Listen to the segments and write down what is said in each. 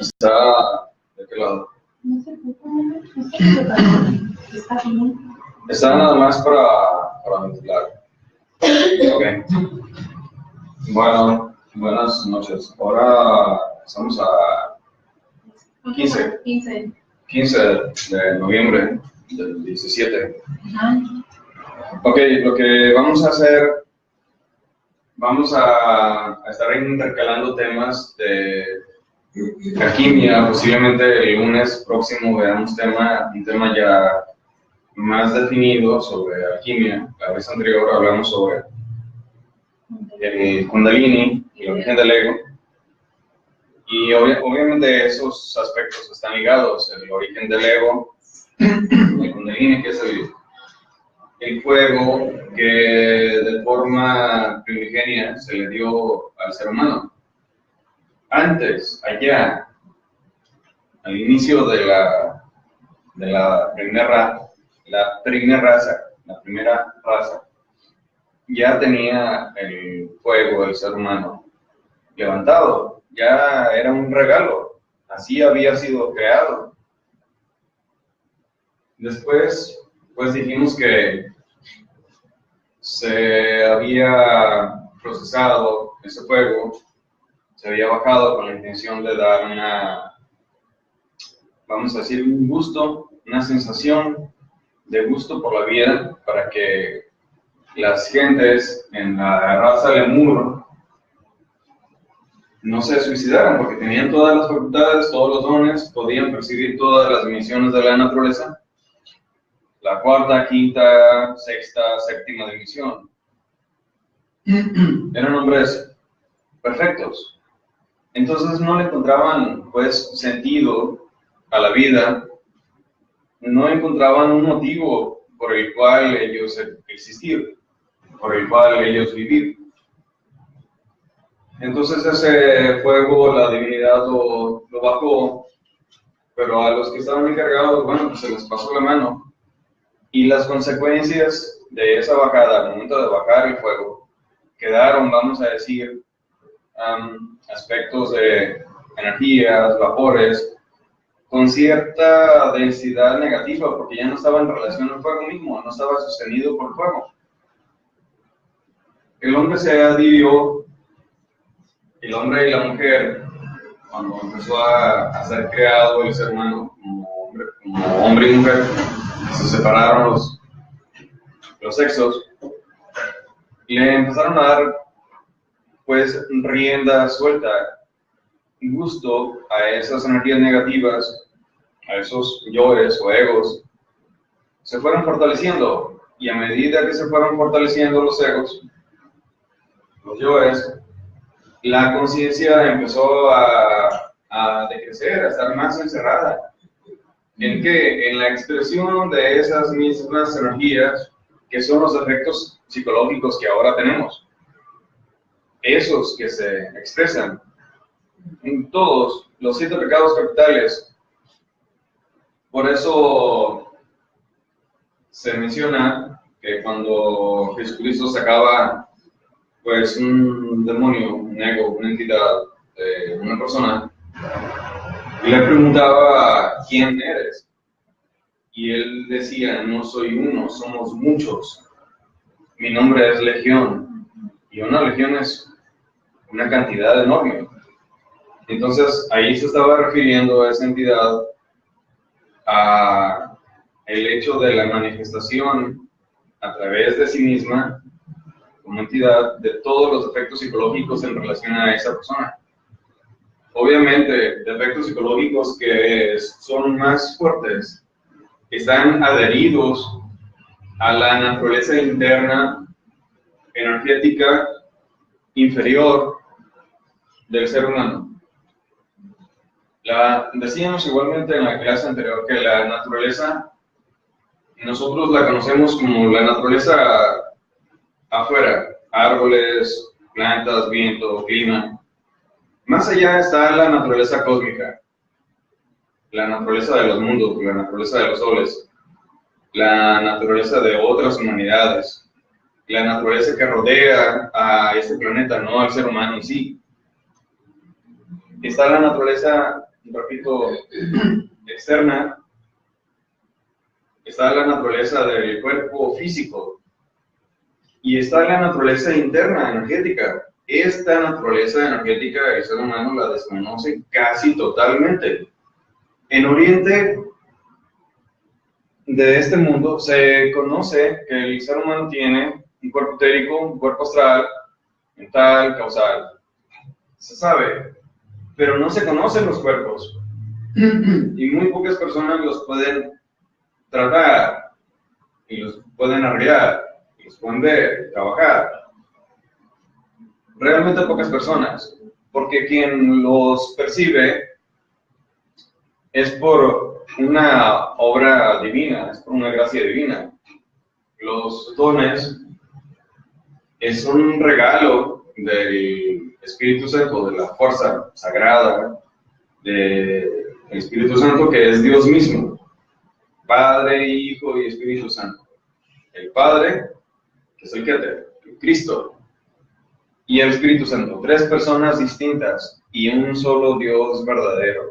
¿Está de qué lado? Está nada más para ventilar. Ok. Bueno, buenas noches. Ahora estamos a 15 de noviembre del 17. Ok, lo que vamos a hacer, vamos a estar intercalando temas de alquimia. Posiblemente el lunes próximo veamos un tema ya más definido sobre alquimia. La vez anterior hablamos sobre el Kundalini y el origen del ego. Y obviamente esos aspectos están ligados: el origen del ego, el Kundalini, que es el fuego que de forma primigenia se le dio al ser humano. Antes, allá, al inicio de la primera raza, ya tenía el fuego del ser humano levantado, ya era un regalo, así había sido creado. Después, pues dijimos que se había procesado ese fuego, se había bajado con la intención de dar vamos a decir, un gusto, una sensación de gusto por la vida, para que las gentes en la raza lemur no se suicidaran, porque tenían todas las facultades, todos los dones, podían percibir todas las dimensiones de la naturaleza, la cuarta, quinta, sexta, séptima dimensión. Eran hombres perfectos. Entonces no le encontraban, pues, sentido a la vida, no encontraban un motivo por el cual ellos existir, por el cual ellos vivir. Entonces ese fuego, la divinidad lo bajó, pero a los que estaban encargados, bueno, pues se les pasó la mano. Y las consecuencias de esa bajada, al momento de bajar el fuego, quedaron, vamos a decir, aspectos de energías, vapores, con cierta densidad negativa, porque ya no estaba en relación al fuego mismo, no estaba sostenido por el fuego. El hombre se dividió, el hombre y la mujer, cuando empezó a ser creado el ser humano como hombre y mujer, se separaron los sexos y le empezaron a dar, pues, rienda suelta, gusto a esas energías negativas, a esos yoes o egos. Se fueron fortaleciendo, y a medida que se fueron fortaleciendo los egos, los yoes, la conciencia empezó a decrecer, a estar más encerrada. ¿En qué? En la expresión de esas mismas energías, que son los efectos psicológicos que ahora tenemos. Esos que se expresan en todos los 7 pecados capitales. Por eso se menciona que cuando Jesucristo sacaba, pues, un demonio, un ego, una entidad de una persona, y le preguntaba: ¿quién eres? Y él decía: no soy uno, somos muchos. Mi nombre es Legión. Y una legión es una cantidad enorme. Entonces ahí se estaba refiriendo a esa entidad, a el hecho de la manifestación a través de sí misma, como entidad, de todos los efectos psicológicos en relación a esa persona. Obviamente, efectos psicológicos que son más fuertes, que están adheridos a la naturaleza interna, energética, inferior del ser humano. Decíamos igualmente en la clase anterior que la naturaleza, nosotros la conocemos como la naturaleza afuera: árboles, plantas, viento, clima. Más allá está la naturaleza cósmica, la naturaleza de los mundos, la naturaleza de los soles, la naturaleza de otras humanidades, la naturaleza que rodea a este planeta, no al ser humano en sí. Está la naturaleza, repito, externa, está la naturaleza del cuerpo físico y está la naturaleza interna, energética. Esta naturaleza energética el ser humano la desconoce casi totalmente. En Oriente de este mundo se conoce que el ser humano tiene un cuerpo etérico, un cuerpo astral, mental, causal. Se sabe, pero no se conocen los cuerpos y muy pocas personas los pueden tratar y los pueden arreglar y los pueden ver, trabajar. Realmente pocas personas, porque quien los percibe es por una obra divina, es por una gracia divina. Los dones es un regalo del Espíritu Santo, de la fuerza sagrada del Espíritu Santo, que es Dios mismo, Padre, Hijo y Espíritu Santo. El Padre, que es el Keter, el Cristo, y el Espíritu Santo, tres personas distintas y un solo Dios verdadero.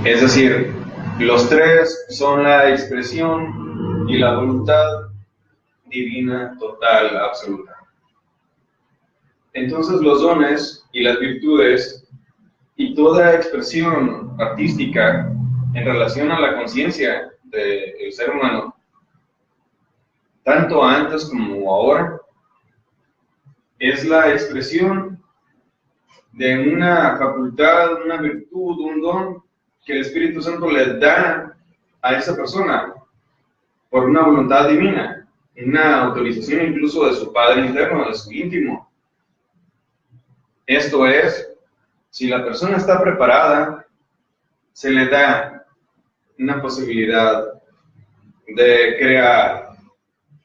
Es decir, los tres son la expresión y la voluntad divina total, absoluta. Entonces los dones y las virtudes y toda expresión artística en relación a la conciencia del ser humano, tanto antes como ahora, es la expresión de una facultad, una virtud, un don que el Espíritu Santo le da a esa persona por una voluntad divina, una autorización incluso de su Padre interno, de su íntimo. Esto es, si la persona está preparada, se le da una posibilidad de crear,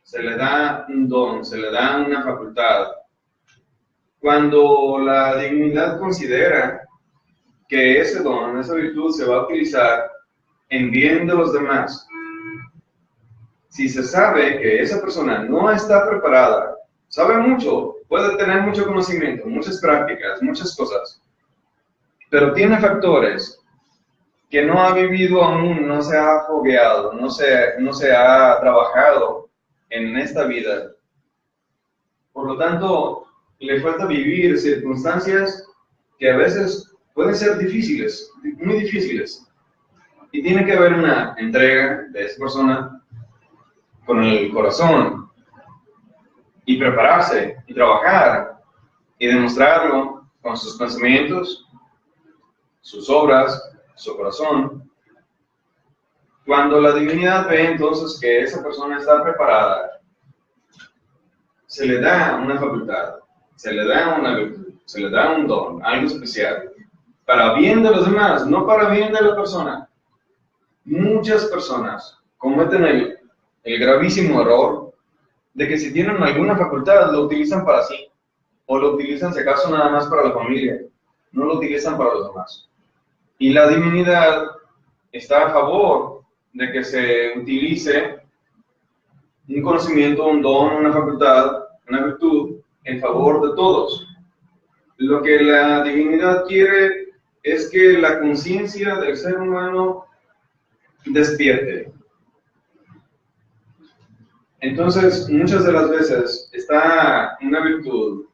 se le da un don, se le da una facultad. Cuando la divinidad considera que ese don, esa virtud se va a utilizar en bien de los demás, si se sabe que esa persona no está preparada, sabe mucho, puede tener mucho conocimiento, muchas prácticas, muchas cosas, pero tiene factores que no ha vivido aún, no se ha fogueado, no se ha trabajado en esta vida. Por lo tanto, le falta vivir circunstancias que a veces pueden ser difíciles, muy difíciles. Y tiene que haber una entrega de esa persona con el corazón y prepararse y trabajar y demostrarlo con sus pensamientos, sus obras, su corazón. Cuando la divinidad ve entonces que esa persona está preparada, se le da una facultad, se le da una virtud, se le da un don, algo especial, para bien de los demás, no para bien de la persona. Muchas personas cometen el gravísimo error de que si tienen alguna facultad lo utilizan para sí, o lo utilizan si acaso nada más para la familia, no lo utilizan para los demás. Y la divinidad está a favor de que se utilice un conocimiento, un don, una facultad, una virtud en favor de todos. Lo que la divinidad quiere es que la conciencia del ser humano despierte. Entonces, muchas de las veces una virtud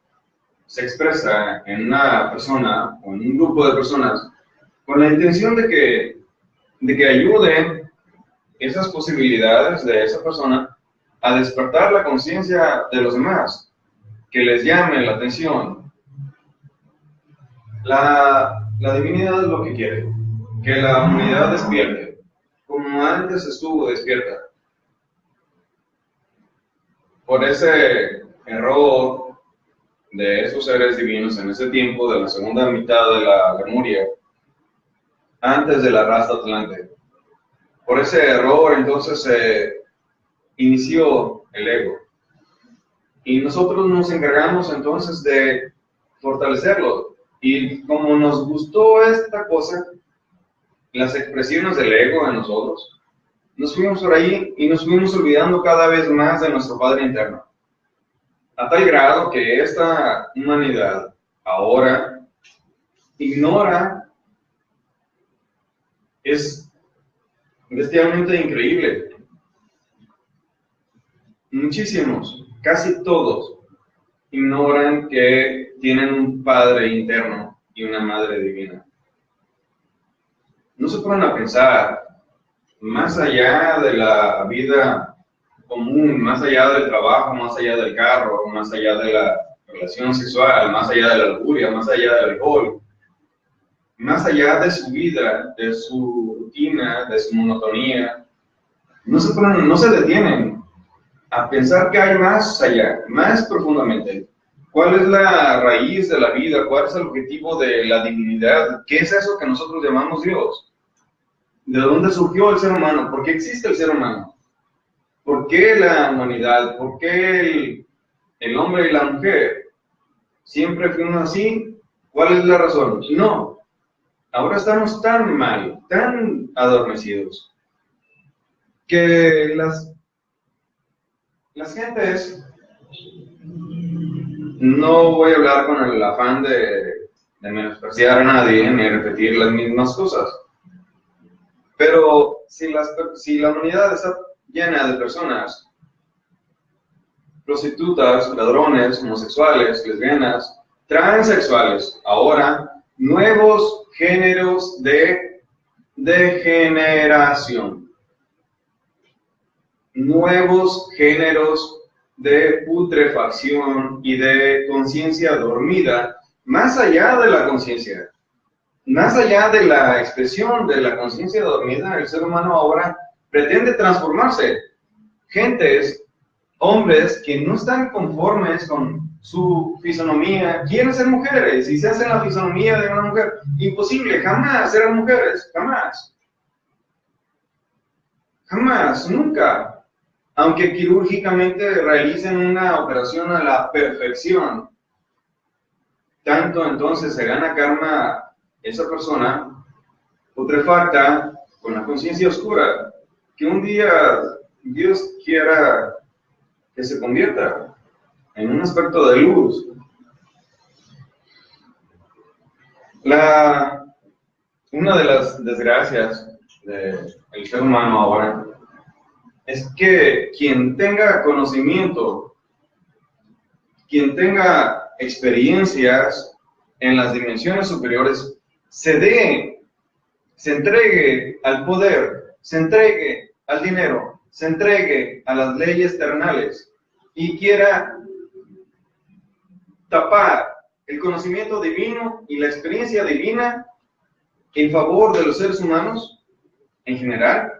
se expresa en una persona o en un grupo de personas con la intención de que ayude esas posibilidades de esa persona a despertar la conciencia de los demás, que les llame la atención. La divinidad es lo que quiere, que la humanidad despierte, como antes estuvo despierta. Por ese error de esos seres divinos en ese tiempo de la segunda mitad de la Lemuria, antes de la raza Atlante, por ese error entonces se inició el ego. Y nosotros nos encargamos entonces de fortalecerlo. Y como nos gustó esta cosa, las expresiones del ego en nosotros, nos fuimos por ahí y nos fuimos olvidando cada vez más de nuestro Padre interno. a tal grado que esta humanidad ahora ignora, es bestialmente increíble. Muchísimos, casi todos, ignoran que tienen un Padre interno y una Madre divina. No se ponen a pensar más allá de la vida común, más allá del trabajo, más allá del carro, más allá de la relación sexual, más allá de la lujuria, más allá del alcohol, más allá de su vida, de su rutina, de su monotonía. No se detienen a pensar que hay más allá, más profundamente. ¿Cuál es la raíz de la vida? ¿Cuál es el objetivo de la divinidad? ¿Qué es eso que nosotros llamamos Dios? ¿De dónde surgió el ser humano? ¿Por qué existe el ser humano? ¿Por qué la humanidad? ¿Por qué el hombre y la mujer? ¿Siempre fuimos así? ¿Cuál es la razón? No. Ahora estamos tan mal, tan adormecidos, que las gentes, no voy a hablar con el afán de menospreciar a nadie ni repetir las mismas cosas, pero si la humanidad está llena de personas prostitutas, ladrones, homosexuales, lesbianas, transexuales, ahora nuevos géneros de degeneración, nuevos géneros de putrefacción y de conciencia dormida, más allá de la conciencia, más allá de la expresión de la conciencia dormida. El ser humano ahora pretende transformarse. Gentes, hombres que no están conformes con su fisonomía, quieren ser mujeres y se hacen la fisonomía de una mujer. Imposible, jamás serán mujeres, jamás. Jamás, nunca. Aunque quirúrgicamente realicen una operación a la perfección, tanto entonces se gana karma esa persona putrefacta con la conciencia oscura, que un día Dios quiera que se convierta en un aspecto de luz. Una de las desgracias del ser humano ahora es que quien tenga conocimiento, quien tenga experiencias en las dimensiones superiores, se entregue al poder, se entregue al dinero, se entregue a las leyes terrenales y quiera tapar el conocimiento divino y la experiencia divina en favor de los seres humanos en general,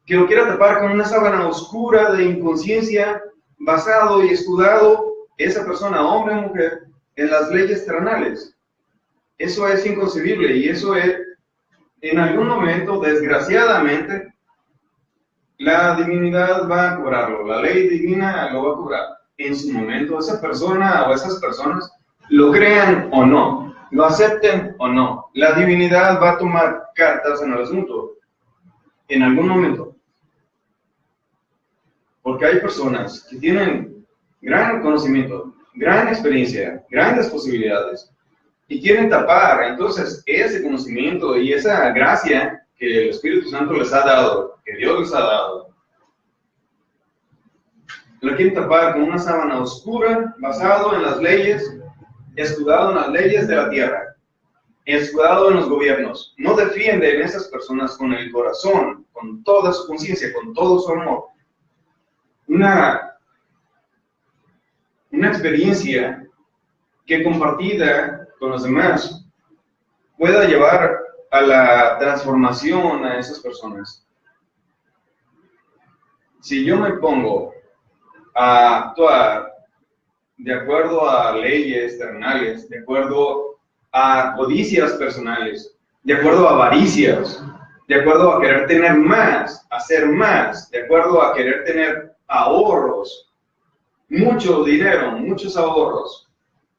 que lo quiera tapar con una sábana oscura de inconsciencia, basado y escudado esa persona, hombre o mujer, en las leyes terrenales. Eso es inconcebible y eso es, en algún momento, desgraciadamente, la divinidad va a cobrarlo, la ley divina lo va a cobrar. En su momento, esa persona o esas personas lo crean o no, lo acepten o no, la divinidad va a tomar cartas en el asunto, en algún momento. Porque hay personas que tienen gran conocimiento, gran experiencia, grandes posibilidades, y quieren tapar entonces ese conocimiento y esa gracia que el Espíritu Santo les ha dado, que Dios les ha dado. La quieren tapar con una sábana oscura, basado en las leyes, escudado en las leyes de la tierra, escudado en los gobiernos. No defienden a esas personas con el corazón, con toda su conciencia, con todo su amor. Una experiencia que compartida con los demás pueda llevar a la transformación a esas personas. Si yo me pongo a actuar de acuerdo a leyes terrenales, de acuerdo a codicias personales, de acuerdo a avaricias, de acuerdo a querer tener más, hacer más, de acuerdo a querer tener ahorros, mucho dinero, muchos ahorros.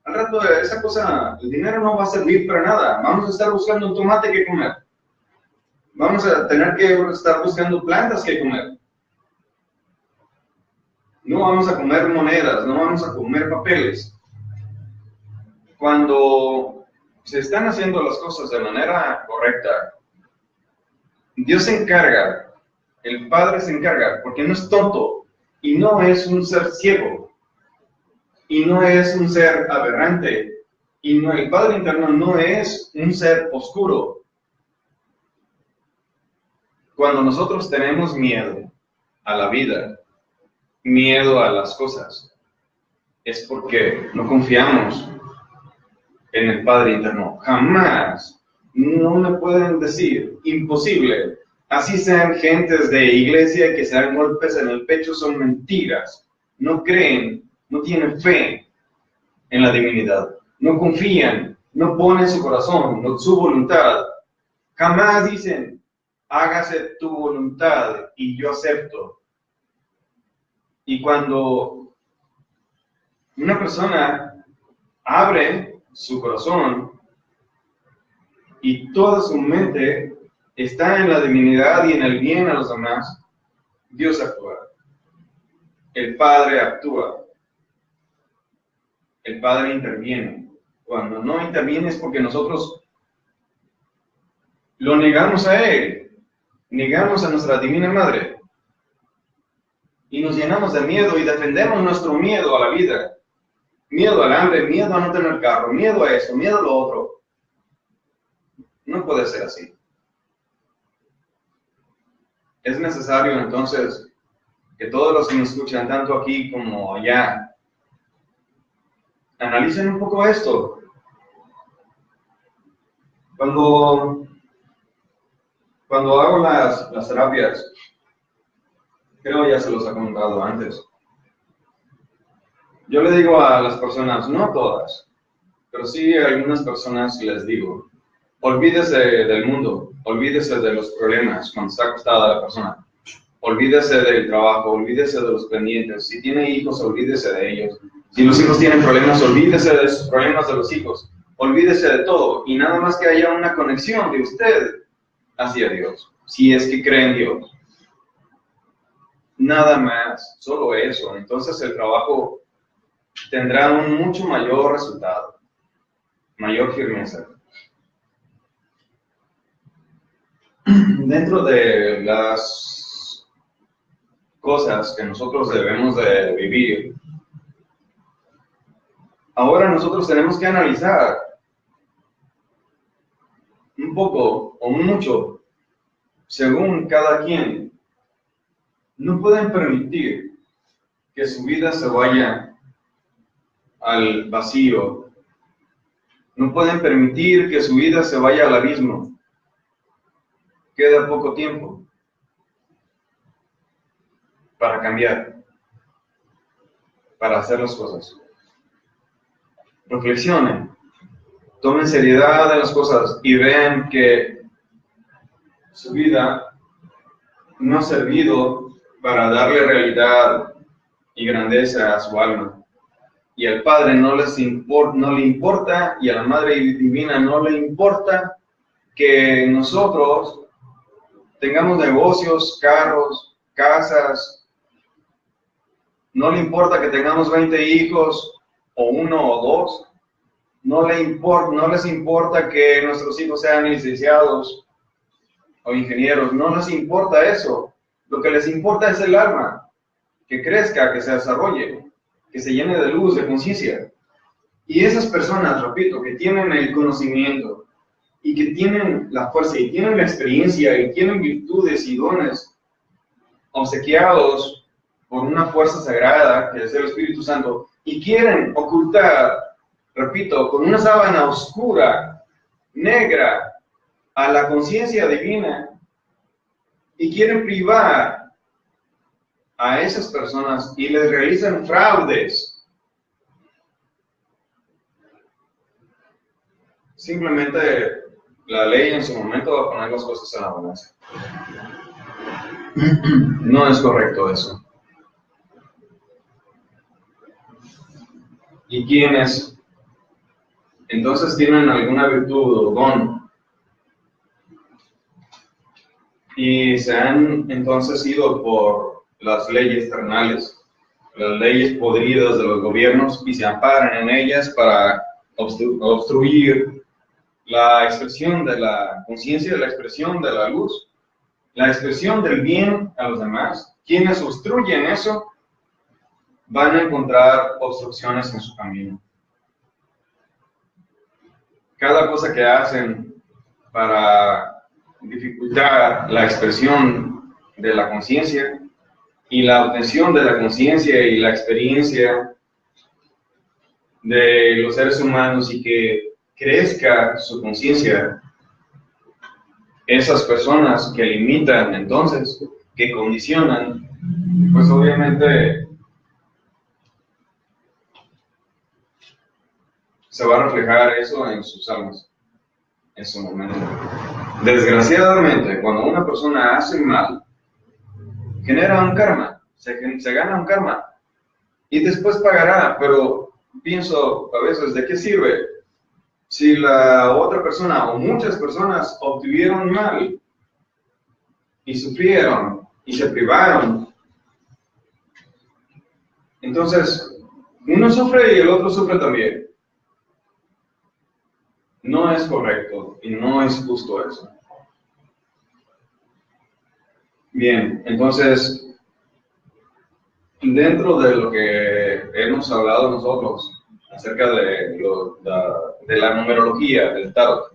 Al rato esa cosa, el dinero no va a servir para nada. Vamos a estar buscando un tomate que comer. Vamos a tener que estar buscando plantas que comer. No vamos a comer monedas, no vamos a comer papeles. Cuando se están haciendo las cosas de manera correcta, Dios se encarga, el Padre se encarga, porque no es tonto y no es un ser ciego y no es un ser aberrante y no, el Padre interno no es un ser oscuro. Cuando nosotros tenemos miedo a la vida, miedo a las cosas, es porque no confiamos en el Padre interno. Jamás. No me pueden decir, imposible. Así sean gentes de iglesia que se dan golpes en el pecho, son mentiras. No creen, no tienen fe en la divinidad. No confían, no ponen su corazón, no su voluntad. Jamás dicen, hágase tu voluntad y yo acepto. Y cuando una persona abre su corazón y toda su mente está en la divinidad y en el bien a los demás, Dios actúa. El Padre actúa. El Padre interviene. Cuando no interviene es porque nosotros lo negamos a Él, negamos a nuestra Divina Madre y nos llenamos de miedo y defendemos nuestro miedo a la vida. Miedo al hambre, miedo a no tener carro, miedo a esto, miedo a lo otro. No puede ser así. Es necesario entonces que todos los que me escuchan, tanto aquí como allá, analicen un poco esto. Cuando hago las terapias, creo ya se los he comentado antes, yo le digo a las personas, no todas, pero sí a algunas personas les digo, olvídese del mundo, olvídese de los problemas cuando está acostada la persona, olvídese del trabajo, olvídese de los pendientes, si tiene hijos, olvídese de ellos, si los hijos tienen problemas, olvídese de sus problemas de los hijos, olvídese de todo, y nada más que haya una conexión de usted hacia Dios, si es que cree en Dios. Nada más, solo eso. Entonces el trabajo tendrá un mucho mayor resultado, mayor firmeza. Dentro de las cosas que nosotros debemos de vivir, ahora nosotros tenemos que analizar un poco o mucho, según cada quien. No pueden permitir que su vida se vaya al vacío. No pueden permitir que su vida se vaya al abismo. Queda poco tiempo para cambiar, para hacer las cosas. Reflexionen, tomen seriedad en las cosas y vean que su vida no ha servido para darle realidad y grandeza a su alma. Y al Padre no le importa, y a la Madre Divina no le importa que nosotros tengamos negocios, carros, casas. No le importa que tengamos 20 hijos, o 1 o 2. No les importa que nuestros hijos sean licenciados o ingenieros. No les importa eso. Lo que les importa es el alma, que crezca, que se desarrolle, que se llene de luz, de conciencia. Y esas personas, repito, que tienen el conocimiento y que tienen la fuerza y tienen la experiencia y tienen virtudes y dones obsequiados por una fuerza sagrada, que es el Espíritu Santo, y quieren ocultar, repito, con una sábana oscura, negra, a la conciencia divina, y quieren privar a esas personas y les realizan fraudes. Simplemente la ley en su momento va a poner las cosas en la balanza. No es correcto eso. ¿Y quiénes entonces tienen alguna virtud o don y se han entonces ido por las leyes terrenales las leyes podridas de los gobiernos y se amparan en ellas para obstruir la expresión de la conciencia, la expresión de la luz, la expresión del bien a los demás. Quienes obstruyen eso van a encontrar obstrucciones en su camino. Cada cosa que hacen para dificultar la expresión de la conciencia y la obtención de la conciencia y la experiencia de los seres humanos y que crezca su conciencia, esas personas que limitan entonces, que condicionan, pues obviamente se va a reflejar eso en sus almas, en su momento. Desgraciadamente, cuando una persona hace mal, genera un karma, se gana un karma, y después pagará, pero pienso a veces, ¿de qué sirve? Si la otra persona o muchas personas obtuvieron mal y sufrieron y se privaron, entonces uno sufre y el otro sufre también. No es correcto y no es justo eso. Bien, entonces, dentro de lo que hemos hablado nosotros acerca de la numerología del tarot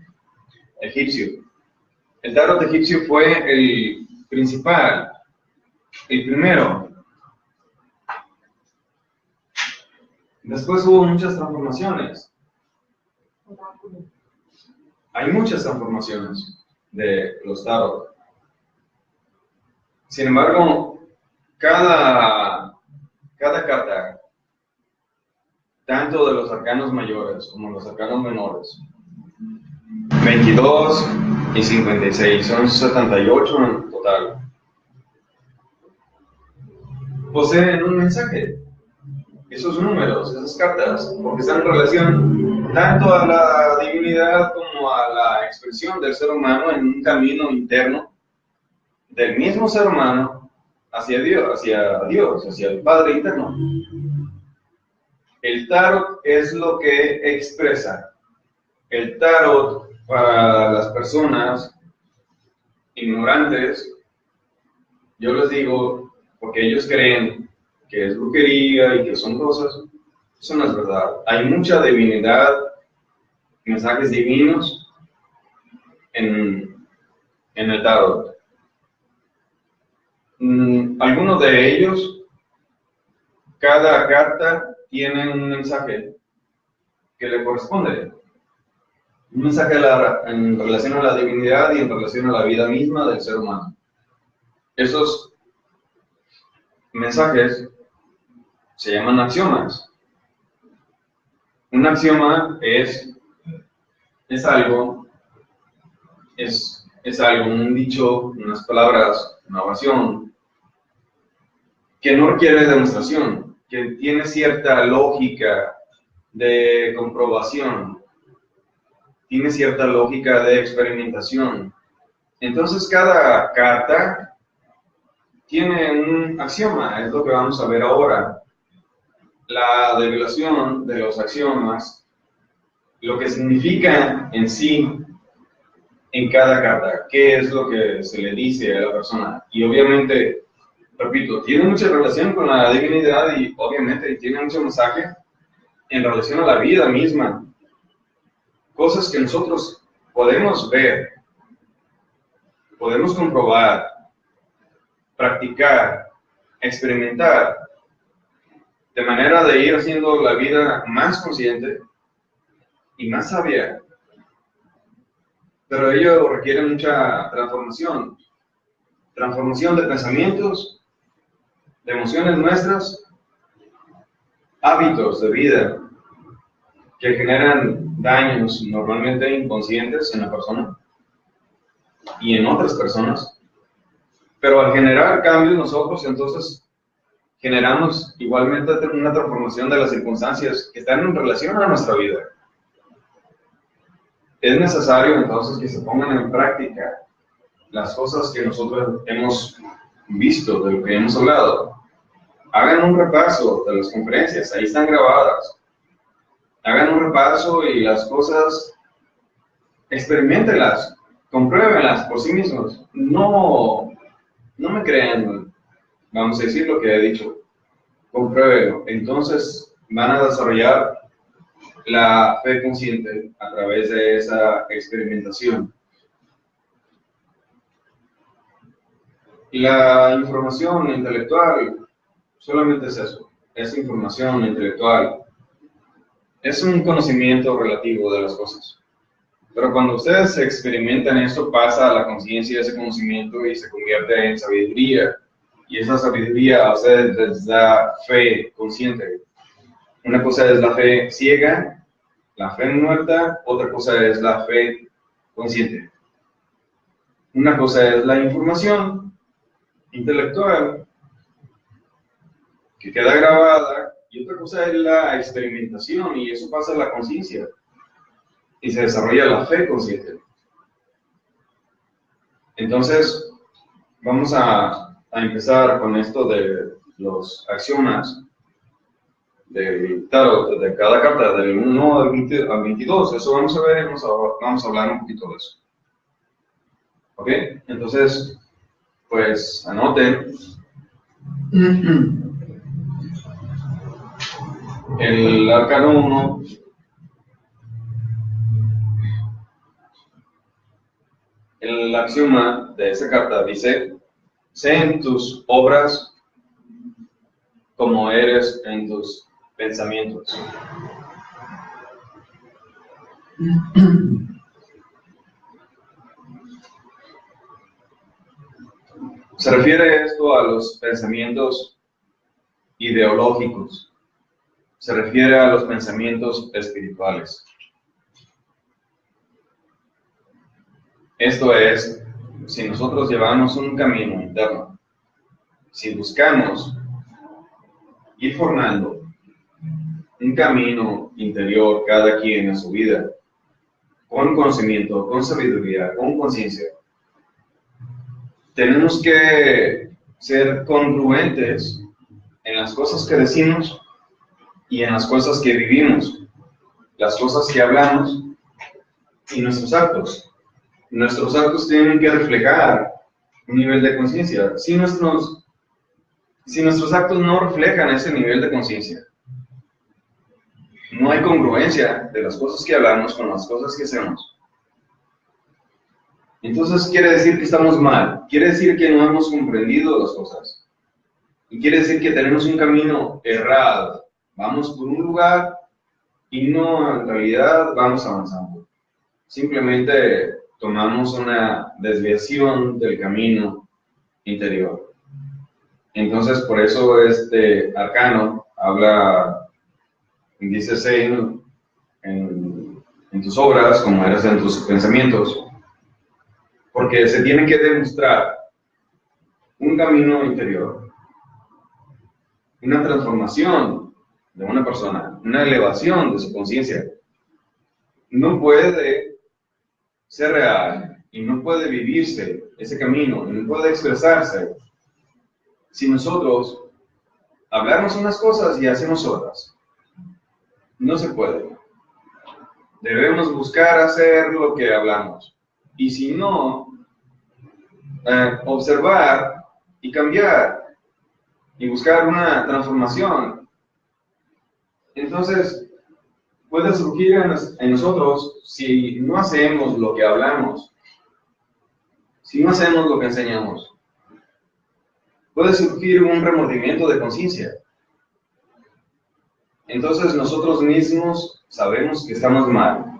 egipcio, el tarot egipcio fue el principal, el primero. Después hubo muchas transformaciones. Hay muchas transformaciones de los tarot. Sin embargo, cada carta, tanto de los arcanos mayores como los arcanos menores, 22 y 56, son 78 en total, poseen un mensaje. Esos números, esas cartas, porque están en relación tanto a la divinidad como a la expresión del ser humano en un camino interno del mismo ser humano hacia Dios, hacia el Padre interno. El tarot es lo que expresa. El tarot para las personas ignorantes, yo les digo, porque ellos creen que es brujería y que son cosas, eso no es verdad. Hay mucha divinidad, mensajes divinos en el tarot. Algunos de ellos, cada carta tiene un mensaje que le corresponde. Un mensaje en relación a la divinidad y en relación a la vida misma del ser humano. Esos mensajes se llaman axiomas. Un axioma es algo, un dicho, unas palabras, una oración, que no requiere demostración, que tiene cierta lógica de comprobación, tiene cierta lógica de experimentación. Entonces cada carta tiene un axioma, es lo que vamos a ver ahora. La develación de los axiomas, lo que significa en sí en cada carta, qué es lo que se le dice a la persona. Y obviamente, repito, tiene mucha relación con la divinidad y obviamente tiene mucho mensaje en relación a la vida misma. Cosas que nosotros podemos ver, podemos comprobar, practicar, experimentar, de manera de ir haciendo la vida más consciente y más sabia. Pero ello requiere mucha transformación. Transformación de pensamientos, de emociones nuestras, hábitos de vida que generan daños normalmente inconscientes en la persona y en otras personas. Pero al generar cambios nosotros, entonces generamos igualmente una transformación de las circunstancias que están en relación a nuestra vida. Es necesario entonces que se pongan en práctica las cosas que nosotros hemos visto, de lo que hemos hablado. Hagan un repaso de las conferencias, ahí están grabadas. Hagan un repaso y las cosas, experimentenlas, compruébenlas por sí mismos. No me crean, vamos a decir lo que he dicho, compruébenlo. Entonces van a desarrollar la fe consciente a través de esa experimentación. La información intelectual solamente es eso, es información intelectual. Es un conocimiento relativo de las cosas. Pero cuando ustedes experimentan esto, pasa a la conciencia de ese conocimiento y se convierte en sabiduría. Y esa sabiduría a ustedes les da fe consciente. Una cosa es la fe ciega, la fe muerta, otra cosa es la fe consciente. Una cosa es la información intelectual que queda grabada y otra cosa es la experimentación y eso pasa a la conciencia y se desarrolla la fe consciente. Entonces, vamos a empezar con esto de los axiomas del tarot, de cada carta, del 1 al 22. Eso vamos a ver, vamos a hablar un poquito de eso. ¿Ok? Entonces, pues anoten el arcano 1. El axioma de esa carta dice: sé en tus obras como eres en tus pensamientos. Se refiere esto a los pensamientos ideológicos. Se refiere a los pensamientos espirituales. Esto es, si nosotros llevamos un camino interno, si buscamos ir formando un camino interior cada quien en su vida, con conocimiento, con sabiduría, con conciencia, tenemos que ser congruentes en las cosas que decimos y en las cosas que vivimos, las cosas que hablamos y nuestros actos. Nuestros actos tienen que reflejar un nivel de conciencia. Si nuestros actos no reflejan ese nivel de conciencia, no hay congruencia de las cosas que hablamos con las cosas que hacemos. Entonces quiere decir que estamos mal, quiere decir que no hemos comprendido las cosas. Y quiere decir que tenemos un camino errado. Vamos por un lugar y no en realidad vamos avanzando. Simplemente tomamos una desviación del camino interior. Entonces, por eso este arcano habla, dice, sé en tus obras como eres en tus pensamientos, porque se tiene que demostrar un camino interior, una transformación de una persona, una elevación de su conciencia. No puede ser real y no puede vivirse ese camino, no puede expresarse si nosotros hablamos unas cosas y hacemos otras. No se puede. Debemos buscar hacer lo que hablamos. Y si no, observar y cambiar y buscar una transformación. Entonces, puede surgir en nosotros si no hacemos lo que hablamos, si no hacemos lo que enseñamos. Puede surgir un remordimiento de conciencia. Entonces nosotros mismos sabemos que estamos mal,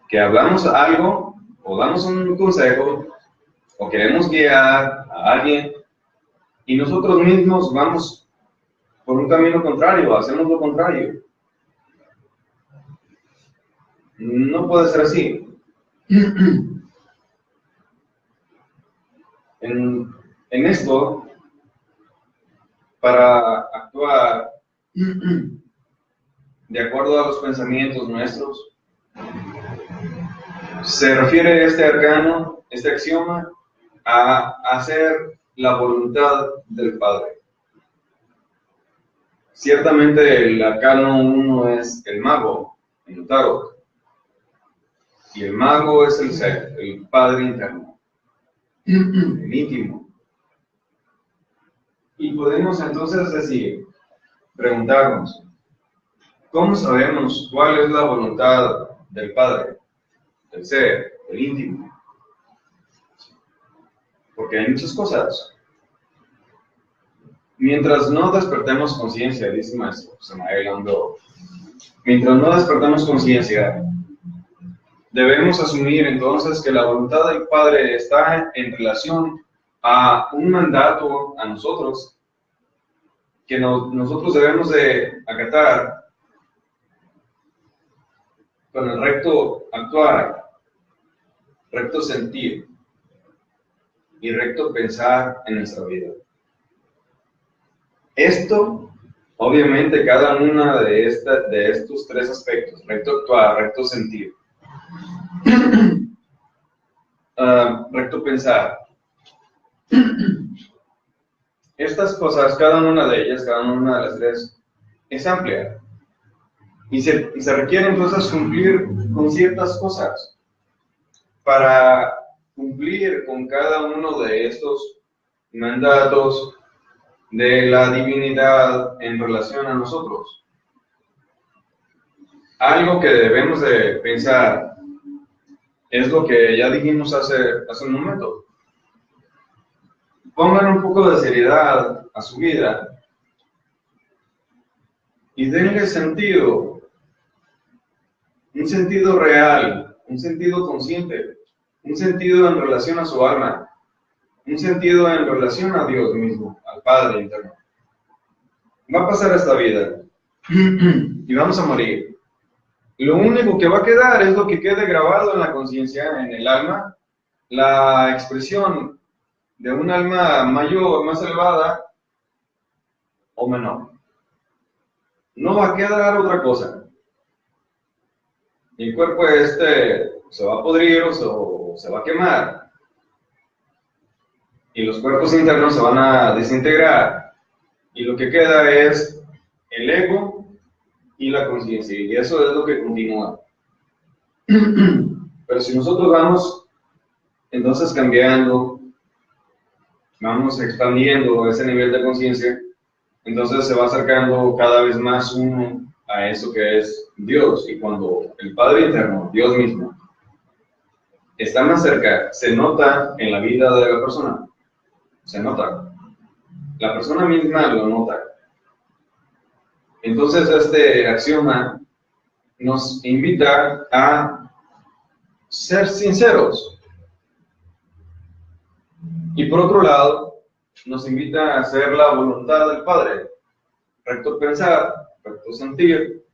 que hablamos algo o damos un consejo o queremos guiar a alguien y nosotros mismos vamos por un camino contrario, hacemos lo contrario. No puede ser así. En esto, para actuar de acuerdo a los pensamientos nuestros, se refiere este arcano, este axioma, a hacer la voluntad del Padre. ciertamente el arcano 1 es el mago en el tarot. Y el mago es el ser, el padre interno, el íntimo. Y podemos entonces decir, preguntarnos, ¿cómo sabemos cuál es la voluntad del padre, del ser, del íntimo? Porque hay muchas cosas. Mientras no despertemos conciencia, dice el maestro Samael Ando, mientras no despertemos conciencia, debemos asumir entonces que la voluntad del Padre está en relación a un mandato a nosotros, que nosotros debemos de acatar con el recto actuar, recto sentir y recto pensar en nuestra vida. Esto, obviamente, cada una de estos tres aspectos, recto actuar, recto sentir, recto pensar, estas cosas, cada una de ellas, cada una de las tres, es amplia. Y se requiere entonces cumplir con ciertas cosas. Para cumplir con cada uno de estos mandatos de la divinidad en relación a nosotros. Algo que debemos de pensar es lo que ya dijimos hace un momento. Pongan un poco de seriedad a su vida y denle sentido, un sentido real, un sentido consciente, un sentido en relación a su alma, un sentido en relación a Dios mismo, al Padre interno. Va a pasar esta vida y vamos a morir. Lo único que va a quedar es lo que quede grabado en la conciencia, en el alma, la expresión de un alma mayor, más elevada o menor. No va a quedar otra cosa. El cuerpo se va a podrir o se va a quemar. Y los cuerpos internos se van a desintegrar. Y lo que queda es el ego y la conciencia. Y eso es lo que continúa. Pero si nosotros vamos entonces cambiando, vamos expandiendo ese nivel de conciencia, entonces se va acercando cada vez más uno a eso que es Dios. Y cuando el Padre interno, Dios mismo, está más cerca, se nota en la vida de la persona. Se nota. La persona misma lo nota. Entonces este axioma nos invita a ser sinceros. Y por otro lado, nos invita a hacer la voluntad del Padre. Recto pensar, recto sentir,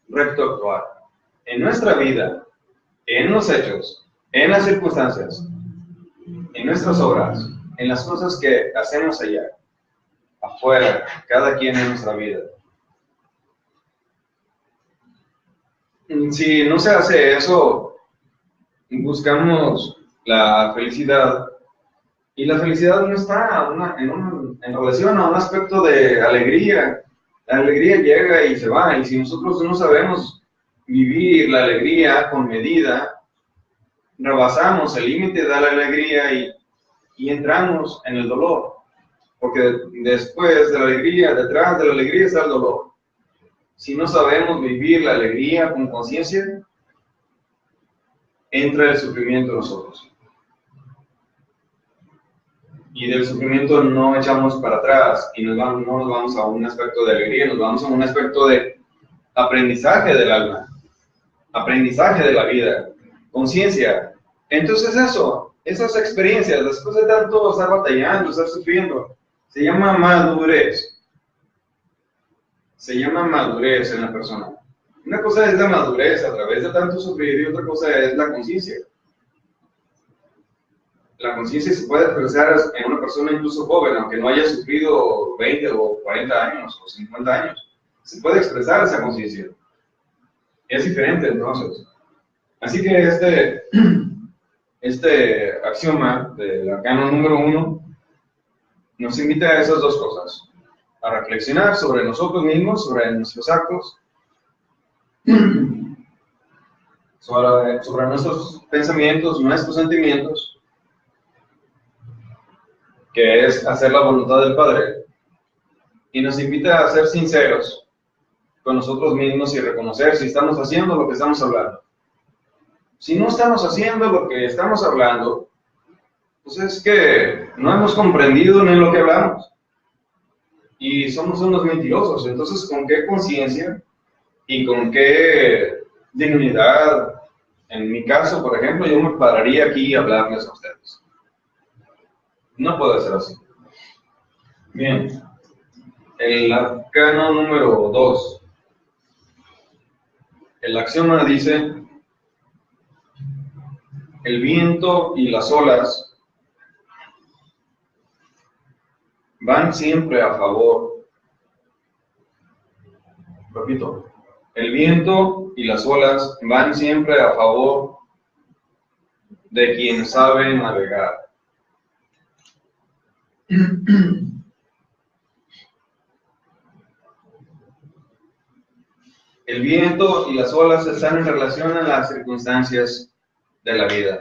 recto actuar. En nuestra vida, en los hechos, en las circunstancias, en nuestras obras, en las cosas que hacemos allá, afuera, cada quien en nuestra vida. Si no se hace eso, buscamos la felicidad. Y la felicidad no está en relación a un aspecto de alegría. La alegría llega y se va. Y si nosotros no sabemos vivir la alegría con medida, rebasamos el límite de la alegría y entramos en el dolor. Porque después de la alegría, detrás de la alegría está el dolor. Si no sabemos vivir la alegría con conciencia, entra el sufrimiento en nosotros. Y del sufrimiento no echamos para atrás y no nos vamos a un aspecto de alegría, nos vamos a un aspecto de aprendizaje del alma, aprendizaje de la vida, conciencia. Entonces esas experiencias, después de tanto estar batallando, estar sufriendo, se llama madurez. Se llama madurez en la persona. Una cosa es la madurez a través de tanto sufrir y otra cosa es la conciencia. La conciencia se puede expresar en una persona incluso joven, aunque no haya sufrido 20 o 40 años o 50 años. Se puede expresar esa conciencia. Es diferente entonces. Así que este axioma del arcano número 1 nos invita a esas dos cosas. a reflexionar sobre nosotros mismos, sobre nuestros actos, sobre nuestros pensamientos, nuestros sentimientos, que es hacer la voluntad del Padre, y nos invita a ser sinceros con nosotros mismos y reconocer si estamos haciendo lo que estamos hablando. Si no estamos haciendo lo que estamos hablando, pues es que no hemos comprendido ni lo que hablamos. Y somos unos mentirosos. Entonces, ¿con qué conciencia y con qué dignidad? En mi caso, por ejemplo, yo me pararía aquí y hablarles a ustedes. No puede ser así. Bien. El arcano número 2. El axioma dice: el viento y las olas van siempre a favor. Repito, el viento y las olas van siempre a favor de quien sabe navegar. El viento y las olas están en relación a las circunstancias de la vida,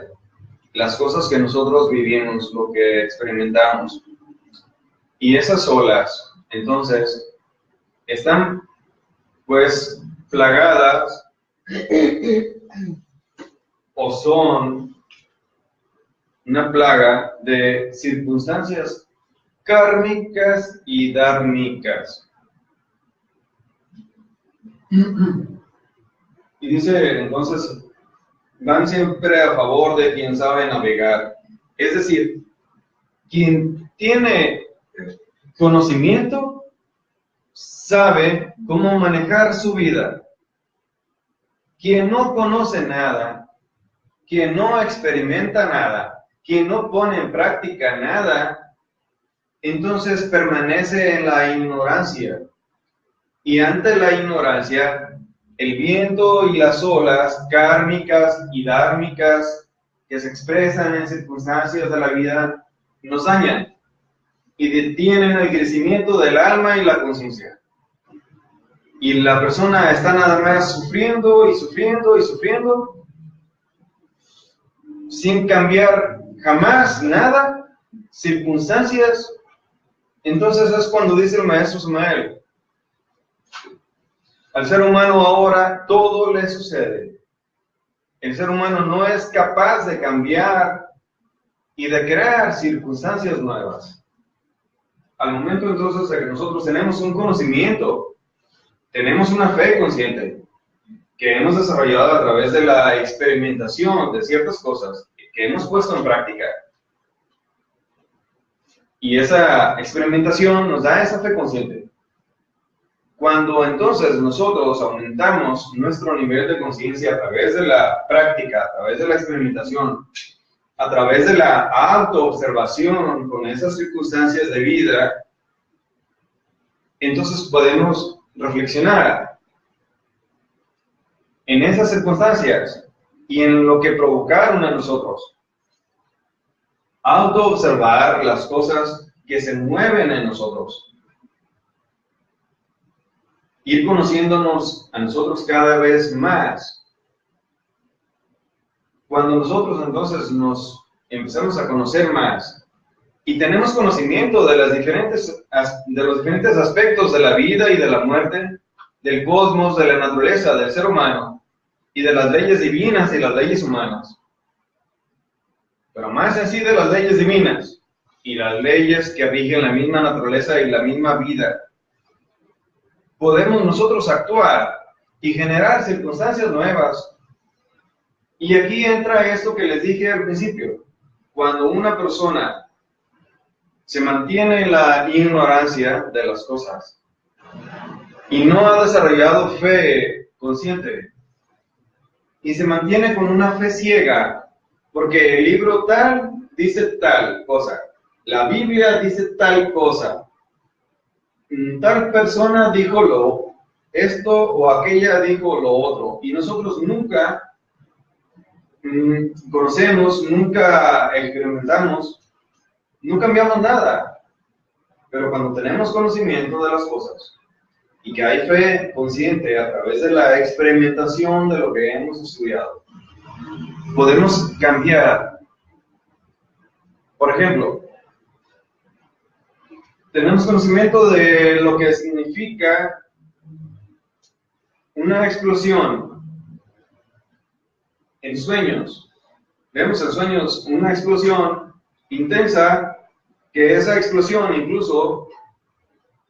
las cosas que nosotros vivimos, lo que experimentamos. Y esas olas, entonces, están pues plagadas o son una plaga de circunstancias kármicas y dármicas. Y dice entonces, van siempre a favor de quien sabe navegar. Es decir, quien tiene conocimiento sabe cómo manejar su vida. Quien no conoce nada, quien no experimenta nada, quien no pone en práctica nada, entonces permanece en la ignorancia. Y ante la ignorancia, el viento y las olas kármicas y dármicas que se expresan en circunstancias de la vida nos dañan y detienen el crecimiento del alma y la conciencia. Y la persona está nada más sufriendo y sufriendo y sufriendo, sin cambiar jamás nada, circunstancias. Entonces es cuando dice el maestro Samael: al ser humano ahora todo le sucede. El ser humano no es capaz de cambiar y de crear circunstancias nuevas. Al momento entonces de que nosotros tenemos un conocimiento, tenemos una fe consciente que hemos desarrollado a través de la experimentación de ciertas cosas que hemos puesto en práctica. Y esa experimentación nos da esa fe consciente. Cuando entonces nosotros aumentamos nuestro nivel de conciencia a través de la práctica, a través de la experimentación, a través de la autoobservación con esas circunstancias de vida, entonces podemos reflexionar en esas circunstancias y en lo que provocaron a nosotros. Autoobservar las cosas que se mueven en nosotros. Ir conociéndonos a nosotros cada vez más. Cuando nosotros entonces nos empezamos a conocer más y tenemos conocimiento de los diferentes aspectos de la vida y de la muerte, del cosmos, de la naturaleza, del ser humano y de las leyes divinas y las leyes humanas, pero más en sí de las leyes divinas y las leyes que rigen la misma naturaleza y la misma vida, podemos nosotros actuar y generar circunstancias nuevas. Y aquí entra esto que les dije al principio. Cuando una persona se mantiene en la ignorancia de las cosas y no ha desarrollado fe consciente y se mantiene con una fe ciega, porque el libro tal dice tal cosa, la Biblia dice tal cosa, tal persona dijo esto o aquella dijo lo otro, y nosotros nunca conocemos, nunca experimentamos, no cambiamos nada. Pero cuando tenemos conocimiento de las cosas y que hay fe consciente a través de la experimentación de lo que hemos estudiado, podemos cambiar. Por ejemplo, tenemos conocimiento de lo que significa una explosión en sueños. Vemos en sueños una explosión intensa, que esa explosión incluso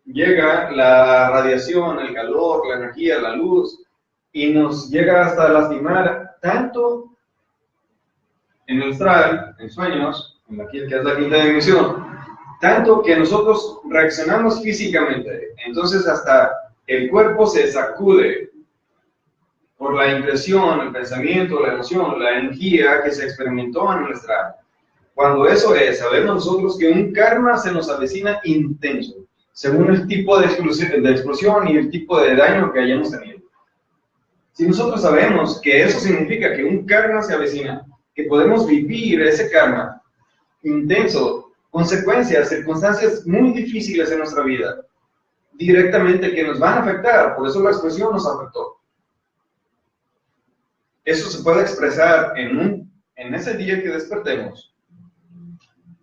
llega la radiación, el calor, la energía, la luz, y nos llega hasta lastimar tanto en el astral, en sueños, que es la quinta dimensión, tanto que nosotros reaccionamos físicamente. Entonces hasta el cuerpo se sacude por la impresión, el pensamiento, la emoción, la energía que se experimentó en el astral. Cuando eso es, sabemos nosotros que un karma se nos avecina intenso, según el tipo de explosión y el tipo de daño que hayamos tenido. Si nosotros sabemos que eso significa que un karma se avecina, que podemos vivir ese karma intenso, consecuencias, circunstancias muy difíciles en nuestra vida, directamente que nos van a afectar, por eso la explosión nos afectó. Eso se puede expresar en ese día que despertemos,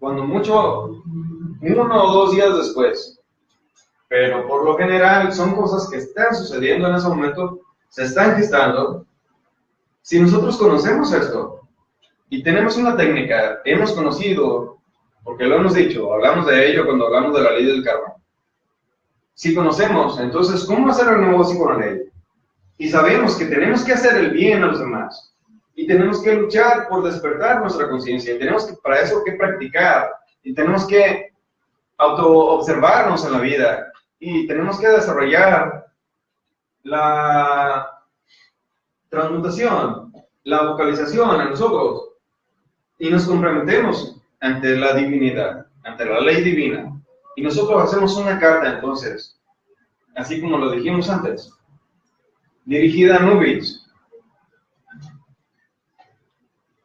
cuando mucho, 1 o 2 días después. Pero por lo general son cosas que están sucediendo en ese momento, se están gestando. Si nosotros conocemos esto y tenemos una técnica, hemos conocido, porque lo hemos dicho, hablamos de ello cuando hablamos de la ley del karma. Si conocemos, entonces, ¿cómo hacer el negocio con la ley? Y sabemos que tenemos que hacer el bien a los demás. Y tenemos que luchar por despertar nuestra conciencia. Y tenemos que, para eso, que practicar. Y tenemos que auto-observarnos en la vida. Y tenemos que desarrollar la transmutación, la vocalización en nosotros. Y nos comprometemos ante la divinidad, ante la ley divina. Y nosotros hacemos una carta, entonces, así como lo dijimos antes, dirigida a Nubis.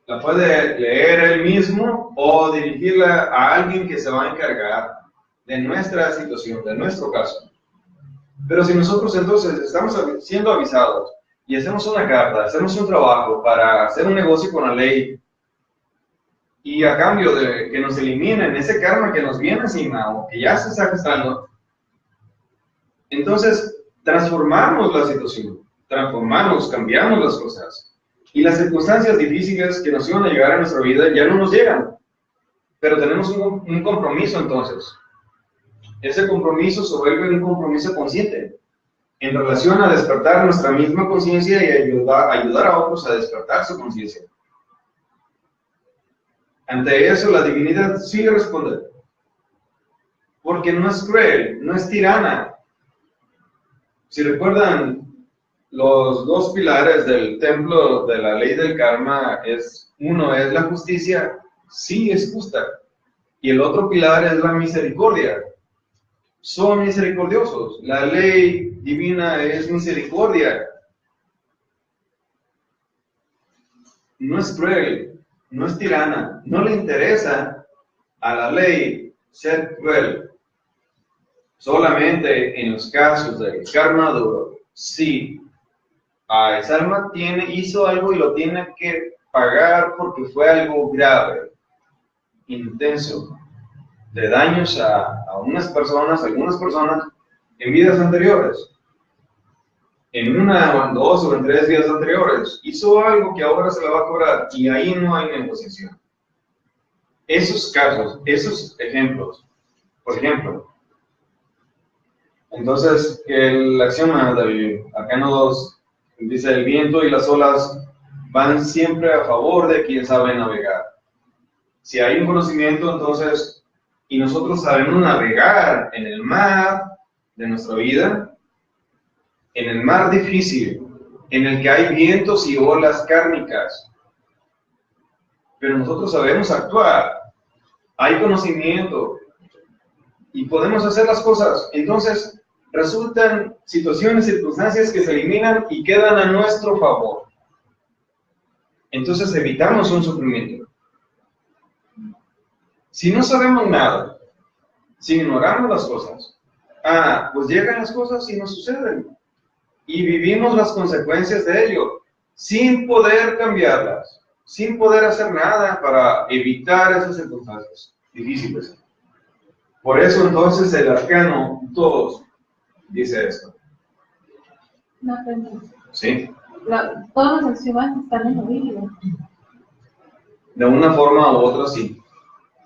La puede leer él mismo o dirigirla a alguien que se va a encargar de nuestra situación, de nuestro caso. Pero si nosotros entonces estamos siendo avisados y hacemos una carta, hacemos un trabajo para hacer un negocio con la ley, y a cambio de que nos eliminen ese karma que nos viene encima o que ya se está gestando, entonces transformamos la situación, transformamos, cambiamos las cosas. Y las circunstancias difíciles que nos iban a llegar a nuestra vida ya no nos llegan. Pero tenemos un compromiso entonces. Ese compromiso se vuelve un compromiso consciente en relación a despertar nuestra misma conciencia y ayudar a otros a despertar su conciencia. Ante eso la divinidad sí responde. Porque no es cruel, no es tirana. Si recuerdan, los 2 pilares del templo de la ley del karma uno es la justicia, sí es justa, y el otro pilar es la misericordia. Son misericordiosos, la ley divina es misericordia. No es cruel, no es tirana, no le interesa a la ley ser cruel. Solamente en los casos del karma duro, sí. Esa alma hizo algo y lo tiene que pagar porque fue algo grave, intenso, de daños a algunas personas en vidas anteriores. En 1, 2 o en 3 vidas anteriores hizo algo que ahora se la va a cobrar y ahí no hay negociación. Esos casos, esos ejemplos, por ejemplo, entonces el axioma del arcano 2 dice: el viento y las olas van siempre a favor de quien sabe navegar. Si hay un conocimiento, entonces, y nosotros sabemos navegar en el mar de nuestra vida, en el mar difícil, en el que hay vientos y olas kármicas, pero nosotros sabemos actuar, hay conocimiento, y podemos hacer las cosas, entonces resultan situaciones, circunstancias que se eliminan y quedan a nuestro favor. Entonces evitamos un sufrimiento. Si no sabemos nada, si ignoramos las cosas, pues llegan las cosas y nos suceden. Y vivimos las consecuencias de ello, sin poder cambiarlas, sin poder hacer nada para evitar esas circunstancias difíciles. Por eso entonces el arcano 2 dice esto. Una pregunta. ¿Sí? Todas las acciones están en la Biblia. De una forma u otra, sí.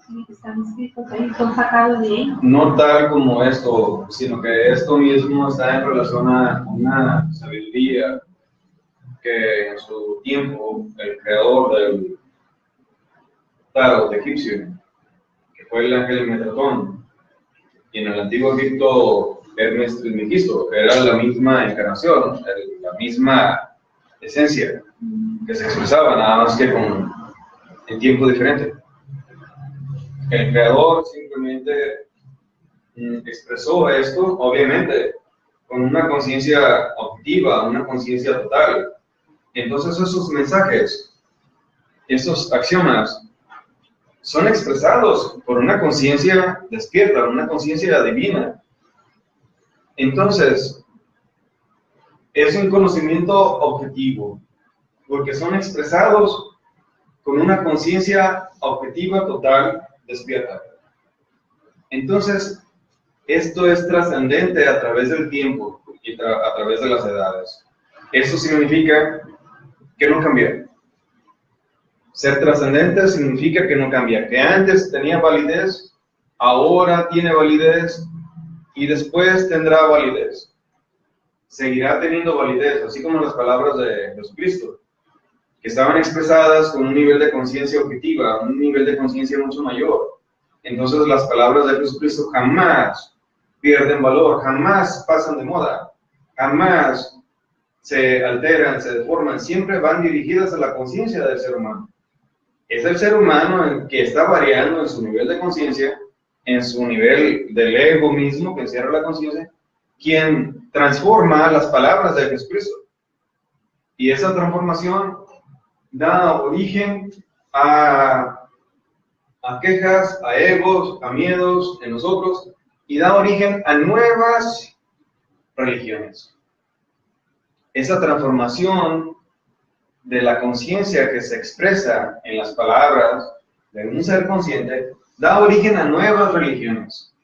Sí, están escritos ahí, son sacados de ahí. No tal como esto, sino que esto mismo está en relación a una sabiduría que en su tiempo el creador del tarot egipcio, que fue el ángel Metatron, y en el antiguo Egipto Hermes Trismegisto, era la misma encarnación, la misma esencia que se expresaba, nada más que con el tiempo diferente. El creador simplemente expresó esto, obviamente, con una conciencia objetiva, una conciencia total. Entonces esos mensajes, esos axiomas, son expresados por una conciencia despierta, una conciencia divina. Entonces, es un conocimiento objetivo, porque son expresados con una conciencia objetiva total despierta. Entonces, esto es trascendente a través del tiempo y a través de las edades. Eso significa que no cambia. Ser trascendente significa que no cambia, que antes tenía validez, ahora tiene validez y después tendrá validez. Seguirá teniendo validez, así como las palabras de Jesucristo, que estaban expresadas con un nivel de conciencia objetiva, un nivel de conciencia mucho mayor. Entonces las palabras de Jesucristo jamás pierden valor, jamás pasan de moda, jamás se alteran, se deforman, siempre van dirigidas a la conciencia del ser humano. Es el ser humano el que está variando en su nivel de conciencia, en su nivel del ego mismo que encierra la conciencia, quien transforma las palabras de Jesucristo. Y esa transformación da origen a quejas, a egos, a miedos en nosotros, y da origen a nuevas religiones. Esa transformación de la conciencia que se expresa en las palabras de un ser consciente da origen a nuevas religiones.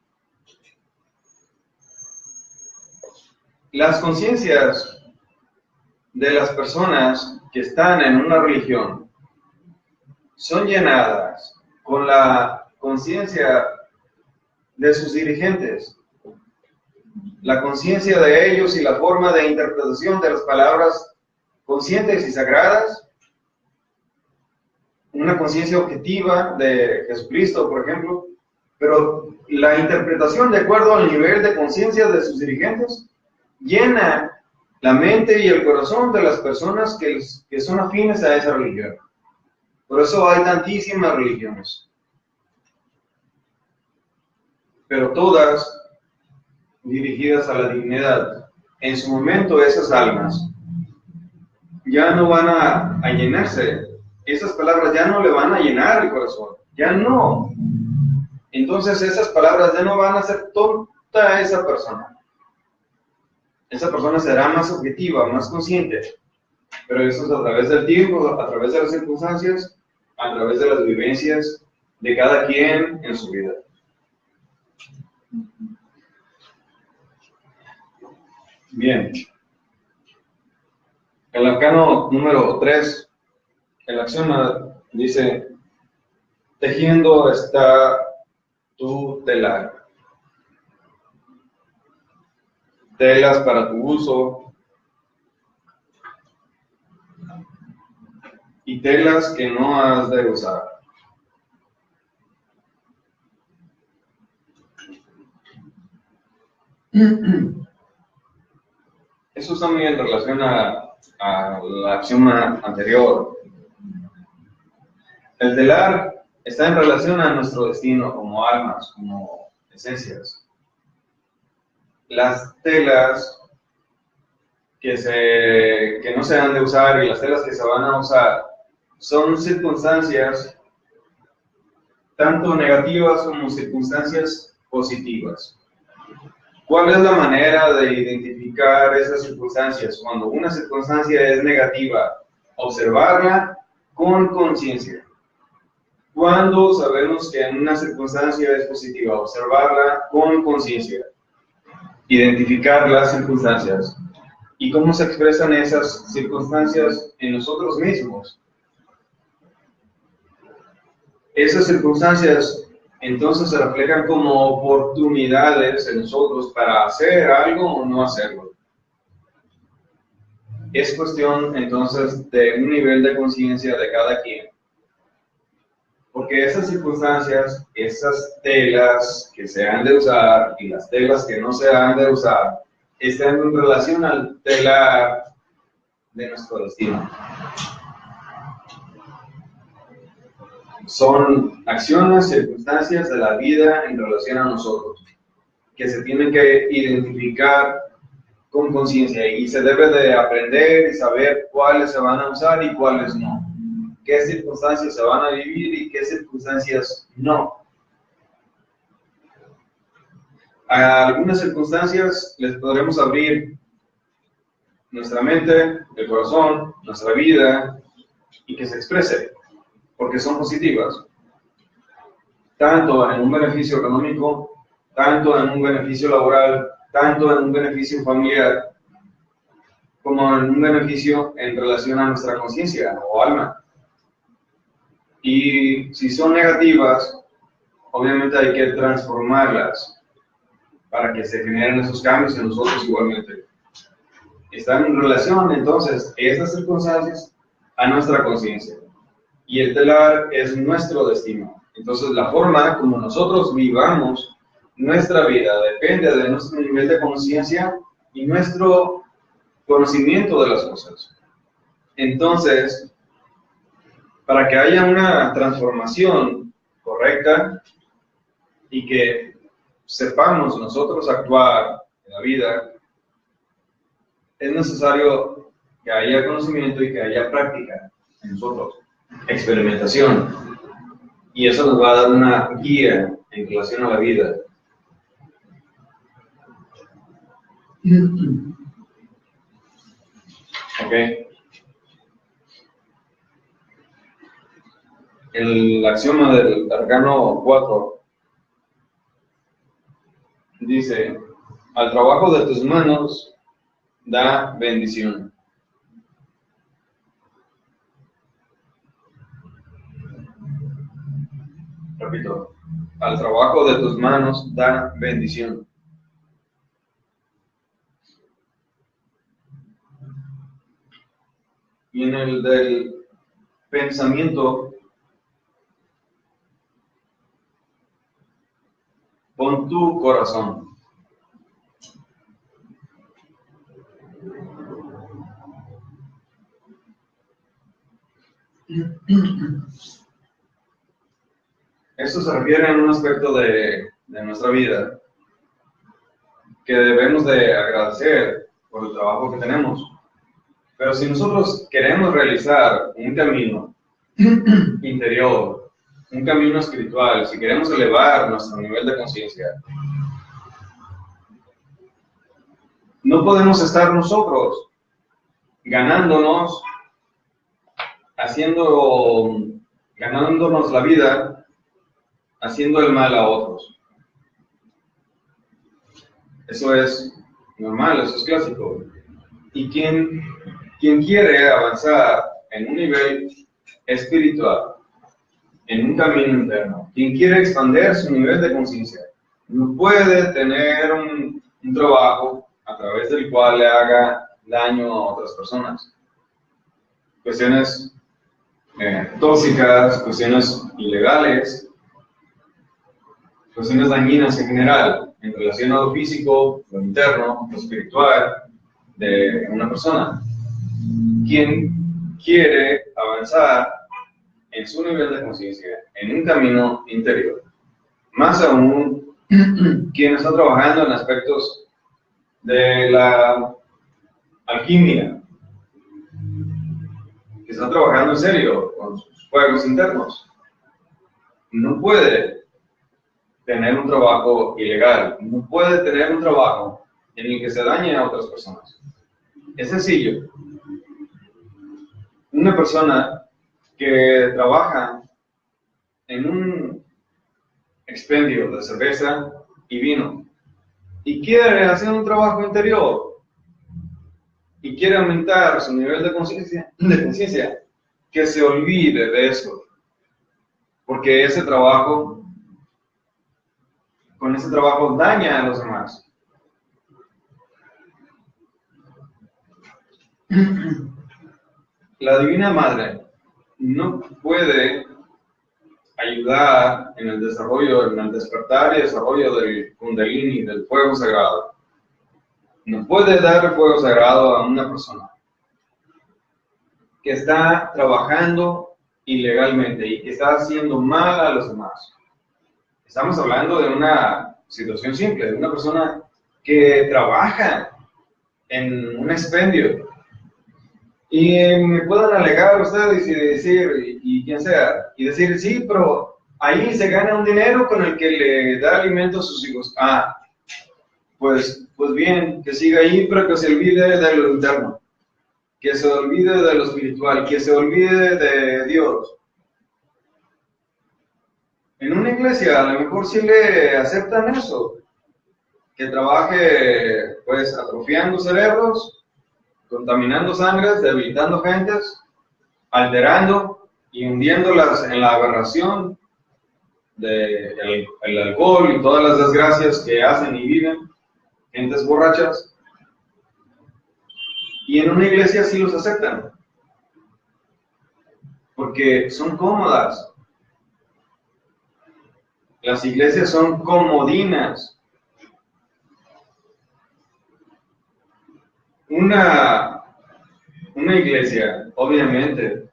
Las conciencias de las personas que están en una religión son llenadas con la conciencia de sus dirigentes, la conciencia de ellos y la forma de interpretación de las palabras conscientes y sagradas, una conciencia objetiva de Jesucristo, por ejemplo, pero la interpretación de acuerdo al nivel de conciencia de sus dirigentes llena la mente y el corazón de las personas que son afines a esa religión. Por eso hay tantísimas religiones, pero todas dirigidas a la dignidad. En su momento esas almas ya no van a llenarse, esas palabras ya no le van a llenar el corazón, ya no. Entonces esas palabras ya no van a hacer tonta a esa persona. Esa persona será más objetiva, más consciente, pero eso es a través del tiempo, a través de las circunstancias, a través de las vivencias de cada quien en su vida. Bien. El arcano número 3, el axioma dice: tejiendo está tu telar. Telas para tu uso y telas que no has de usar. Eso está muy en relación a la axioma anterior. El telar está en relación a nuestro destino como almas, como esencias. Las telas que no se han de usar y las telas que se van a usar son circunstancias tanto negativas como circunstancias positivas. ¿Cuál es la manera de identificar esas circunstancias? Cuando una circunstancia es negativa, observarla con conciencia. Cuando sabemos que una circunstancia es positiva, observarla con conciencia. Identificar las circunstancias. ¿Y cómo se expresan esas circunstancias en nosotros mismos? Esas circunstancias entonces se reflejan como oportunidades en nosotros para hacer algo o no hacerlo. Es cuestión entonces de un nivel de conciencia de cada quien. Porque esas circunstancias, esas telas que se han de usar y las telas que no se han de usar, están en relación al telar de nuestro destino. Son acciones, circunstancias de la vida en relación a nosotros, que se tienen que identificar con conciencia y se debe de aprender y saber cuáles se van a usar y cuáles no. Qué circunstancias se van a vivir y qué circunstancias no. A algunas circunstancias les podremos abrir nuestra mente, el corazón, nuestra vida y que se exprese, porque son positivas, tanto en un beneficio económico, tanto en un beneficio laboral, tanto en un beneficio familiar, como en un beneficio en relación a nuestra conciencia o alma. Y si son negativas, obviamente hay que transformarlas para que se generen esos cambios en nosotros igualmente. Están en relación, entonces, esas circunstancias a nuestra conciencia. Y el telar es nuestro destino. Entonces, la forma como nosotros vivamos nuestra vida depende de nuestro nivel de conciencia y nuestro conocimiento de las cosas. Entonces, para que haya una transformación correcta y que sepamos nosotros actuar en la vida, es necesario que haya conocimiento y que haya práctica en nosotros, experimentación. Y eso nos va a dar una guía en relación a la vida. Ok. El axioma del arcano 4 dice: al trabajo de tus manos da bendición. Repito, al trabajo de tus manos da bendición. Y en el del pensamiento, pon tu corazón. Esto se refiere a un aspecto de nuestra vida que debemos de agradecer por el trabajo que tenemos. Pero si nosotros queremos realizar un camino interior, un camino espiritual, si queremos elevar nuestro nivel de conciencia, no podemos estar nosotros ganándonos la vida haciendo el mal a otros. Eso es normal, eso es clásico. Y quien quiere avanzar en un nivel espiritual, en un camino interno, quien quiere expandir su nivel de conciencia, no puede tener un trabajo a través del cual le haga daño a otras personas. Cuestiones tóxicas, cuestiones ilegales, cuestiones dañinas en general, en relación a lo físico, lo interno, lo espiritual de una persona. Quien quiere avanzar en su nivel de conciencia, en un camino interior, más aún quien está trabajando en aspectos de la alquimia, que está trabajando en serio con sus fuegos internos, no puede tener un trabajo ilegal, no puede tener un trabajo en el que se dañe a otras personas. Es sencillo. Una persona que trabaja en un expendio de cerveza y vino y quiere hacer un trabajo interior y quiere aumentar su nivel de conciencia, que se olvide de eso, porque con ese trabajo daña a los demás. La Divina Madre no puede ayudar en el desarrollo, en el despertar y desarrollo del Kundalini, del fuego sagrado. No puede dar el fuego sagrado a una persona que está trabajando ilegalmente y que está haciendo mal a los demás. Estamos hablando de una situación simple, de una persona que trabaja en un expendio. Y me pueden alegar ustedes y decir, y quien sea, y decir, sí, pero ahí se gana un dinero con el que le da alimento a sus hijos. Pues bien, que siga ahí, pero que se olvide de lo interno, que se olvide de lo espiritual, que se olvide de Dios. En una iglesia a lo mejor sí le aceptan eso, que trabaje pues atrofiando cerebros, contaminando sangres, debilitando gentes, alterando y hundiéndolas en la aberración del alcohol y todas las desgracias que hacen y viven, gentes borrachas. Y en una iglesia sí los aceptan, porque son cómodas. Las iglesias son comodinas. Una iglesia, obviamente,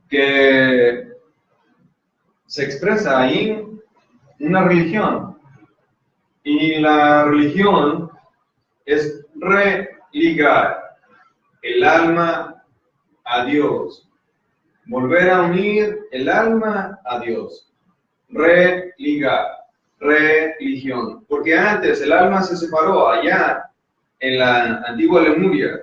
que se expresa ahí una religión. Y la religión es religar el alma a Dios. Volver a unir el alma a Dios. Religar. Religión. Porque antes el alma se separó allá en la antigua Lemuria,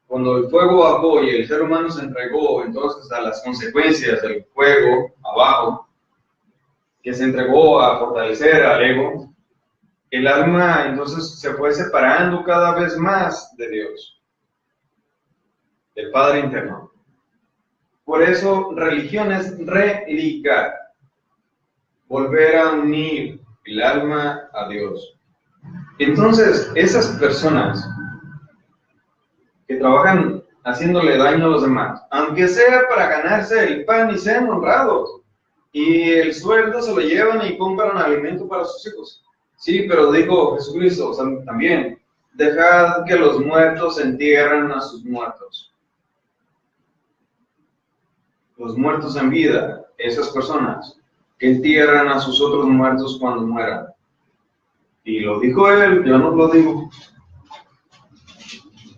cuando el fuego bajó y el ser humano se entregó entonces a las consecuencias del fuego abajo, que se entregó a fortalecer al ego, el alma entonces se fue separando cada vez más de Dios, del Padre interno. Por eso religión es religar, volver a unir el alma a Dios. Entonces, esas personas que trabajan haciéndole daño a los demás, aunque sea para ganarse el pan y sean honrados, y el sueldo se lo llevan y compran alimento para sus hijos. Sí, pero dijo Jesucristo, o sea, también, dejad que los muertos entierren a sus muertos. Los muertos en vida, esas personas que entierran a sus otros muertos cuando mueran. Y lo dijo él, yo no lo digo.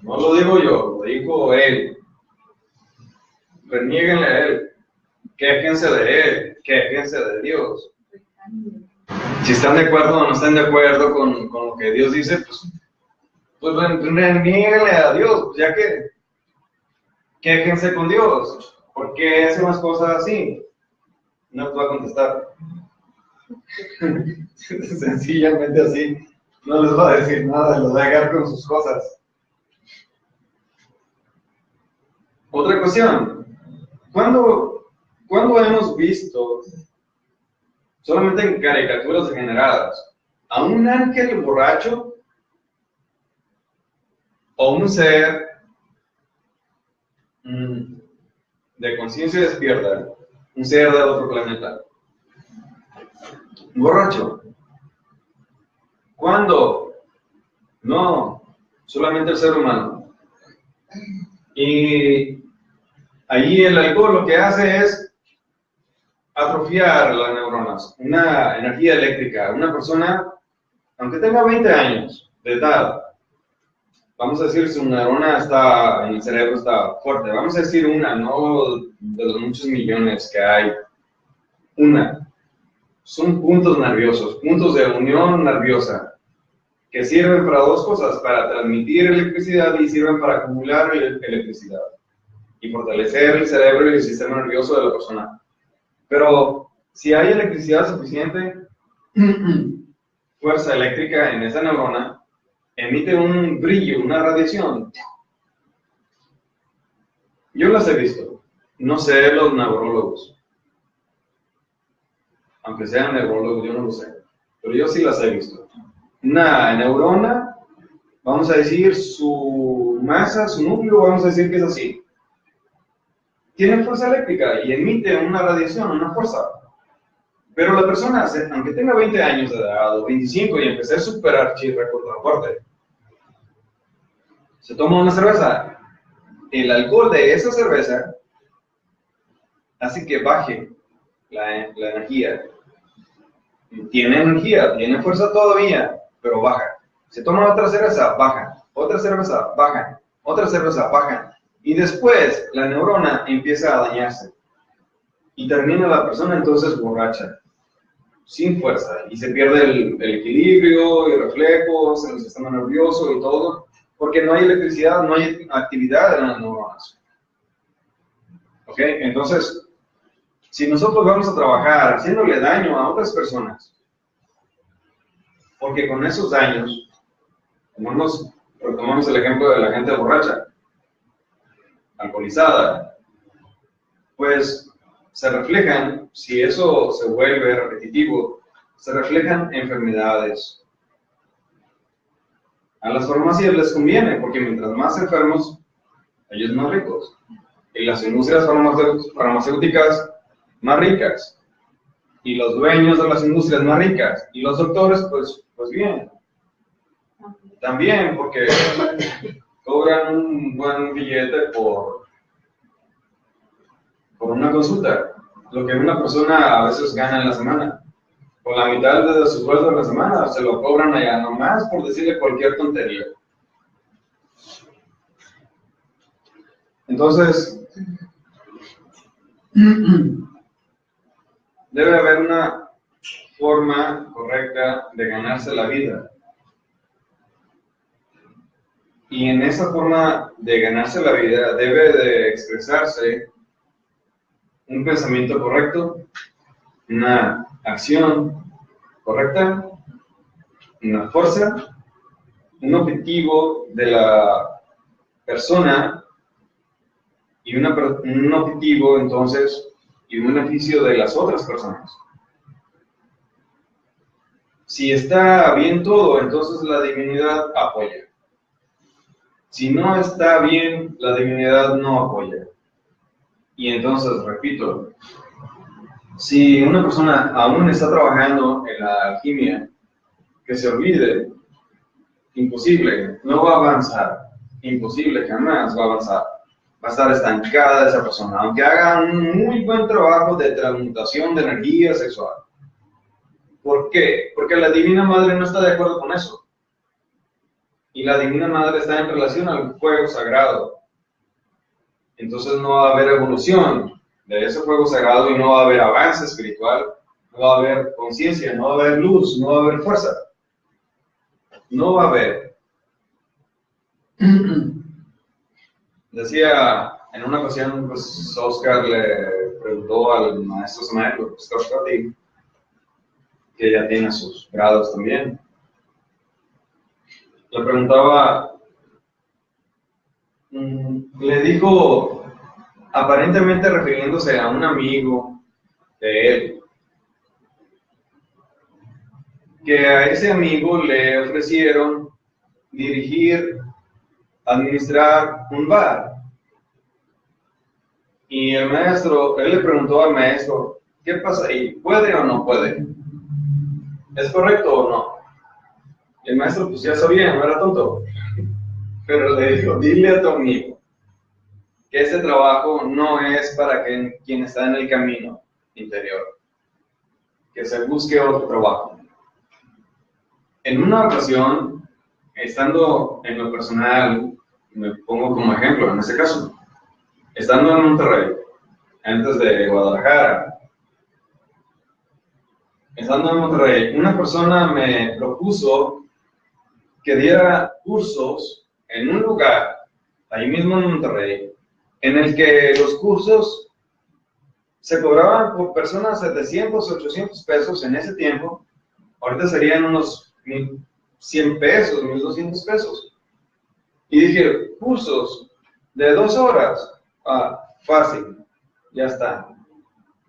No lo digo yo, lo dijo él. Renieguenle a él. Quéjense de él. Quéjense de Dios. Si están de acuerdo o no están de acuerdo con lo que Dios dice, pues renieguenle a Dios, ya que quéjense con Dios. ¿Por qué hace unas cosas así? No te va a contestar. Sencillamente así, no les va a decir nada, los va a dejar con sus cosas. Otra cuestión, ¿cuándo hemos visto, solamente en caricaturas degeneradas, a un ángel borracho o un ser de conciencia despierta, un ser de otro planeta, borracho? ¿Cuándo? No, solamente el ser humano. Y ahí el alcohol lo que hace es atrofiar las neuronas, una energía eléctrica. Una persona, aunque tenga 20 años de edad, vamos a decir su neurona está en el cerebro, está fuerte, vamos a decir una, no de los muchos millones que hay, una. son puntos nerviosos, puntos de unión nerviosa, que sirven para dos cosas, para transmitir electricidad y sirven para acumular electricidad y fortalecer el cerebro y el sistema nervioso de la persona. Pero si hay electricidad suficiente, fuerza eléctrica en esa neurona, emite un brillo, una radiación. Yo las he visto, no sé los neurólogos. Aunque sean neurólogos, yo no lo sé. Pero yo sí las he visto. Una neurona, vamos a decir, su masa, su núcleo, vamos a decir que es así. Tiene fuerza eléctrica y emite una radiación, una fuerza. Pero la persona, aunque tenga 20 años de edad o 25 y empecé a superar récord fuerte, se toma una cerveza. El alcohol de esa cerveza hace que baje la energía. Tiene energía, tiene fuerza todavía, pero baja. Se toma otra cerveza, baja. Otra cerveza, baja. Otra cerveza, baja. Y después la neurona empieza a dañarse. Y termina la persona entonces borracha, sin fuerza. Y se pierde el equilibrio y reflejos en el sistema nervioso y todo. Porque no hay electricidad, no hay actividad en las neuronas. ¿Ok? Entonces, si nosotros vamos a trabajar haciéndole daño a otras personas, porque con esos daños, tomamos el ejemplo de la gente borracha, alcoholizada, pues se reflejan, si eso se vuelve repetitivo, se reflejan enfermedades. A las farmacias les conviene, porque mientras más enfermos, ellos más ricos. Y las industrias farmacéuticas más ricas. Y los dueños de las industrias más ricas. Y los doctores, pues bien. También, porque cobran un buen billete por una consulta. Lo que una persona a veces gana en la semana. Con la mitad de su sueldo en la semana, se lo cobran allá nomás por decirle cualquier tontería. Entonces, debe haber una forma correcta de ganarse la vida. Y en esa forma de ganarse la vida debe de expresarse un pensamiento correcto, una acción correcta, una fuerza, un objetivo de la persona y un objetivo entonces y un beneficio de las otras personas. Si está bien todo, entonces la divinidad apoya. Si no está bien, la divinidad no apoya. Y entonces, repito, si una persona aún está trabajando en la alquimia, que se olvide, imposible, no va a avanzar, imposible, jamás va a avanzar, va a estar estancada esa persona, aunque haga un muy buen trabajo de transmutación de energía sexual. ¿Por qué? Porque la Divina Madre no está de acuerdo con eso. Y la Divina Madre está en relación al fuego sagrado. Entonces no va a haber evolución de ese fuego sagrado y no va a haber avance espiritual, no va a haber conciencia, no va a haber luz, no va a haber fuerza. No va a haber. Decía en una ocasión, pues Oscar le preguntó al maestro Samael, Oscar Scotty, que ya tiene sus grados también. Le preguntaba, le dijo, aparentemente refiriéndose a un amigo de él, que a ese amigo le ofrecieron dirigir, administrar un bar. Y el maestro, él le preguntó al maestro, ¿qué pasa ahí? ¿Puede o no puede? ¿Es correcto o no? Y el maestro pues ya sabía, no era tonto. Pero le dijo, dile a tu amigo que ese trabajo no es para quien está en el camino interior. Que se busque otro trabajo. En una ocasión, estando en lo personal, me pongo como ejemplo en este caso, estando en Monterrey, antes de Guadalajara, estando en Monterrey, una persona me propuso que diera cursos en un lugar, ahí mismo en Monterrey, en el que los cursos se cobraban por personas 700, 800 pesos en ese tiempo. Ahorita serían unos 1,100 pesos, 1,200 pesos. Y dije, cursos de 2 horas, fácil, ya está.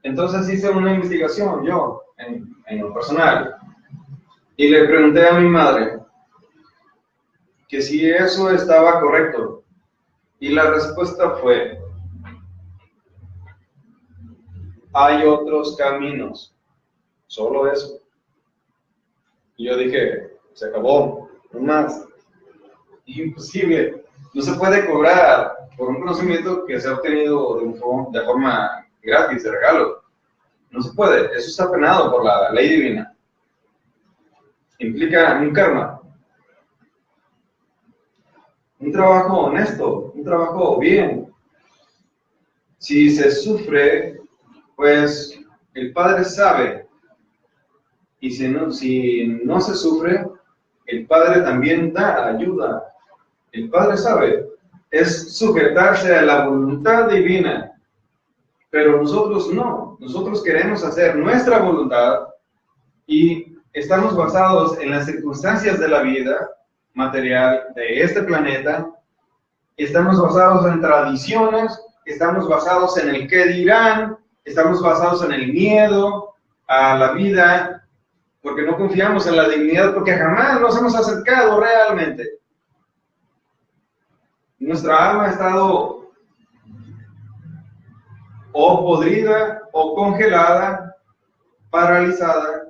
Entonces hice una investigación yo, en lo personal, y le pregunté a mi madre que si eso estaba correcto. Y la respuesta fue, hay otros caminos, solo eso. Y yo dije, se acabó, no más. Imposible, no se puede cobrar por un conocimiento que se ha obtenido de forma gratis, de regalo. No se puede, eso está penado por la ley divina. Implica un karma. Un trabajo honesto, un trabajo bien. Si se sufre, pues el Padre sabe. Y si no se sufre, el Padre también da ayuda. El Padre sabe. Es sujetarse a la voluntad divina. Pero nosotros no. Nosotros queremos hacer nuestra voluntad y estamos basados en las circunstancias de la vida material de este planeta. Estamos basados en tradiciones, estamos basados en el qué dirán, estamos basados en el miedo a la vida, porque no confiamos en la divinidad, porque jamás nos hemos acercado realmente. Nuestra alma ha estado o podrida o congelada, paralizada,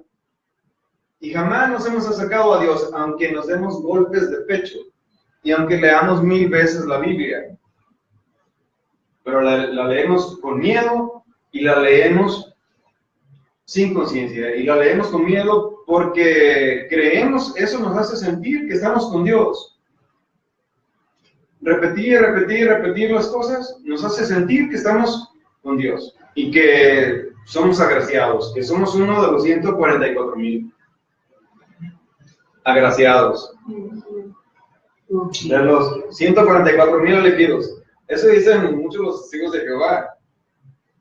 y jamás nos hemos acercado a Dios, aunque nos demos golpes de pecho y aunque leamos 1000 veces la Biblia. Pero la leemos con miedo y la leemos sin conciencia, y la leemos con miedo porque creemos, eso nos hace sentir que estamos con Dios. Repetir las cosas nos hace sentir que estamos con Dios y que somos agraciados, que somos uno de los 144,000 agraciados, de los 144,000 elegidos. Eso dicen muchos los testigos de Jehová.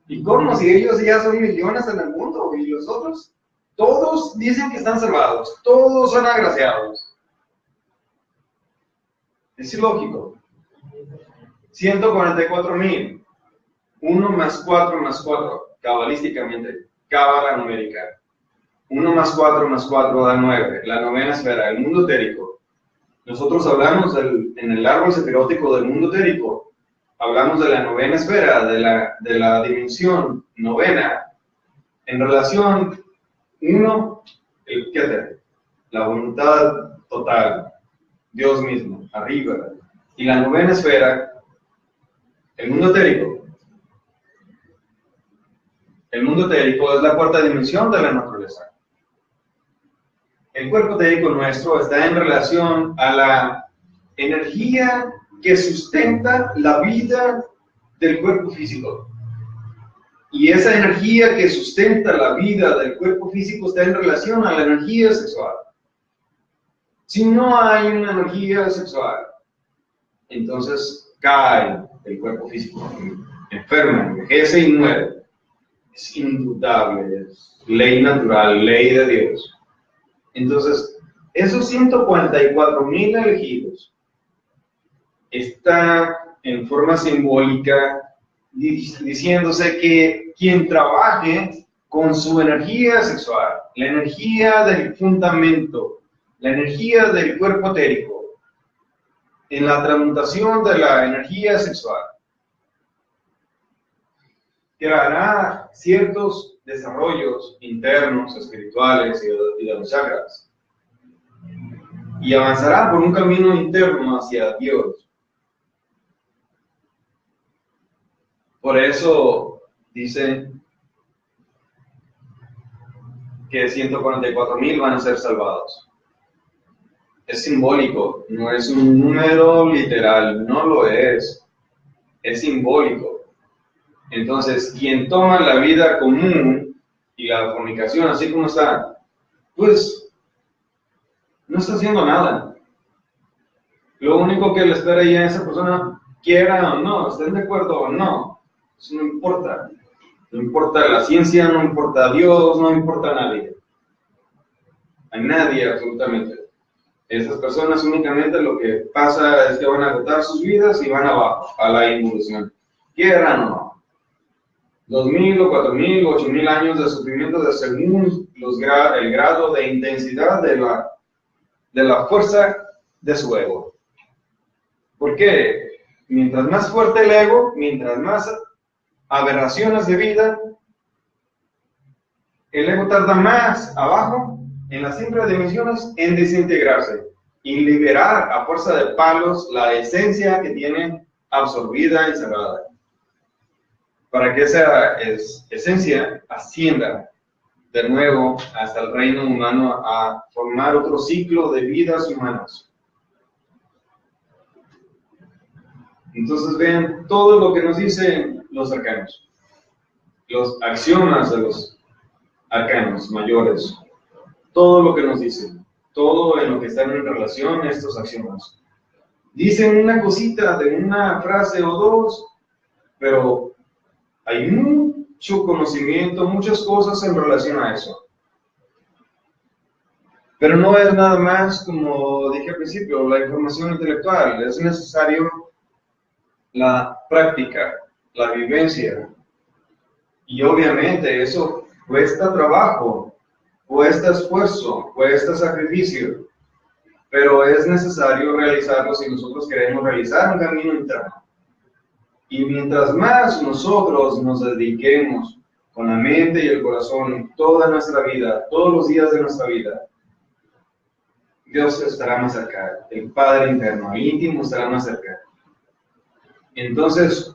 ¿Y cómo? Si ellos ya son millones en el mundo y los otros, todos dicen que están salvados, todos son agraciados. Es ilógico. 144,000. 1 más 4 más 4, cabalísticamente, cábala numérica. 1 más 4 más 4 da 9, la novena esfera, el mundo etérico. Nosotros hablamos en el árbol sefirótico del mundo etérico, hablamos de la novena esfera, de la dimensión novena, en relación 1, el Keter, la voluntad total, Dios mismo, arriba, y la novena esfera, el mundo etérico. El mundo etérico es la cuarta dimensión de la naturaleza. El cuerpo etérico nuestro está en relación a la energía que sustenta la vida del cuerpo físico. Y esa energía que sustenta la vida del cuerpo físico está en relación a la energía sexual. Si no hay una energía sexual, entonces cae el cuerpo físico, enferma, envejece y muere. Es indudable, es ley natural, ley de Dios. Entonces, esos 144,000 elegidos está en forma simbólica diciéndose que quien trabaje con su energía sexual, la energía del fundamento, la energía del cuerpo etérico, en la transmutación de la energía sexual, creará ciertos desarrollos internos, espirituales y de los chakras, y avanzará por un camino interno hacia Dios. Por eso dice que 144,000 van a ser salvados. Es simbólico, no es un número literal, no lo es simbólico. Entonces, quien toma la vida común y la fornicación, así como está, pues no está haciendo nada. Lo único que le espera ya a esa persona, quiera o no, estén de acuerdo o no, eso no importa. No importa la ciencia, no importa Dios, no importa a nadie. A nadie absolutamente. Esas personas únicamente lo que pasa es que van a agotar sus vidas y van abajo, a la involución. Quieran o no. 2000 o 4000 o 8000 años de sufrimiento según el grado de intensidad de la fuerza de su ego. ¿Por qué? Mientras más fuerte el ego, mientras más aberraciones de vida, el ego tarda más abajo en las simples dimensiones en desintegrarse y liberar a fuerza de palos la esencia que tiene absorbida y cerrada, para que esa esencia ascienda de nuevo hasta el reino humano a formar otro ciclo de vidas humanas. Entonces vean todo lo que nos dicen los arcanos, los axiomas de los arcanos mayores, todo lo que nos dicen, todo en lo que están en relación a estos axiomas. Dicen una cosita de una frase o dos, pero hay mucho conocimiento, muchas cosas en relación a eso. Pero no es nada más, como dije al principio, la información intelectual, es necesario la práctica, la vivencia. Y obviamente eso cuesta trabajo, cuesta esfuerzo, cuesta sacrificio, pero es necesario realizarlo si nosotros queremos realizar un camino interno. Y mientras más nosotros nos dediquemos con la mente y el corazón toda nuestra vida, todos los días de nuestra vida, Dios estará más cerca, el Padre interno, el íntimo estará más cerca. Entonces,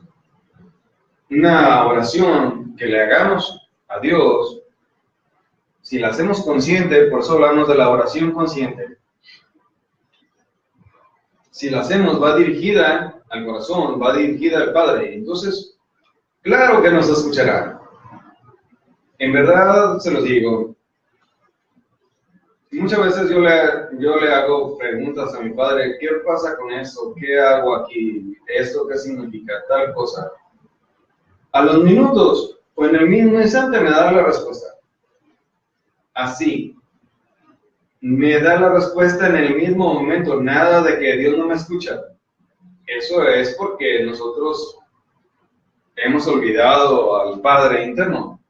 una oración que le hagamos a Dios, si la hacemos consciente, por eso hablamos de la oración consciente, si la hacemos va dirigida al corazón, va dirigida al Padre, entonces, claro que nos escuchará. En verdad, se los digo, muchas veces yo le hago preguntas a mi padre, ¿qué pasa con esto? ¿Qué hago aquí? ¿Esto qué significa? Tal cosa. A los minutos, o en el mismo instante, me da la respuesta. Así. Me da la respuesta en el mismo momento, nada de que Dios no me escucha. Eso es porque nosotros hemos olvidado al Padre interno,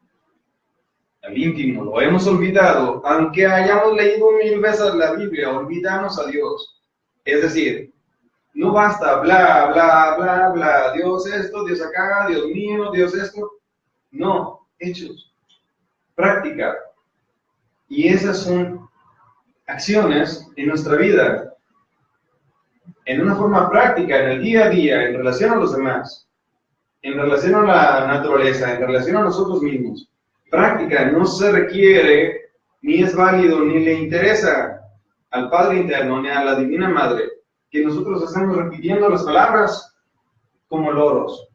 al íntimo, lo hemos olvidado, aunque hayamos leído 1000 veces la Biblia, olvidamos a Dios. Es decir, no basta bla, bla, bla, bla, Dios esto, Dios acá, Dios mío, Dios esto. No, hechos, práctica. Y esas son acciones en nuestra vida, en una forma práctica, en el día a día, en relación a los demás, en relación a la naturaleza, en relación a nosotros mismos. Práctica no se requiere, ni es válido, ni le interesa al Padre interno, ni a la Divina Madre, que nosotros estemos repitiendo las palabras como loros.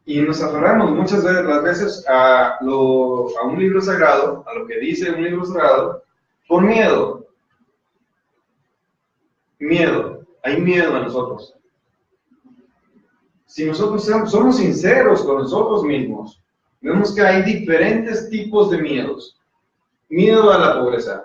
Y nos aferramos muchas veces a un libro sagrado, a lo que dice un libro sagrado, por miedo. Miedo. Hay miedo en nosotros. Si nosotros somos sinceros con nosotros mismos, vemos que hay diferentes tipos de miedos. Miedo a la pobreza,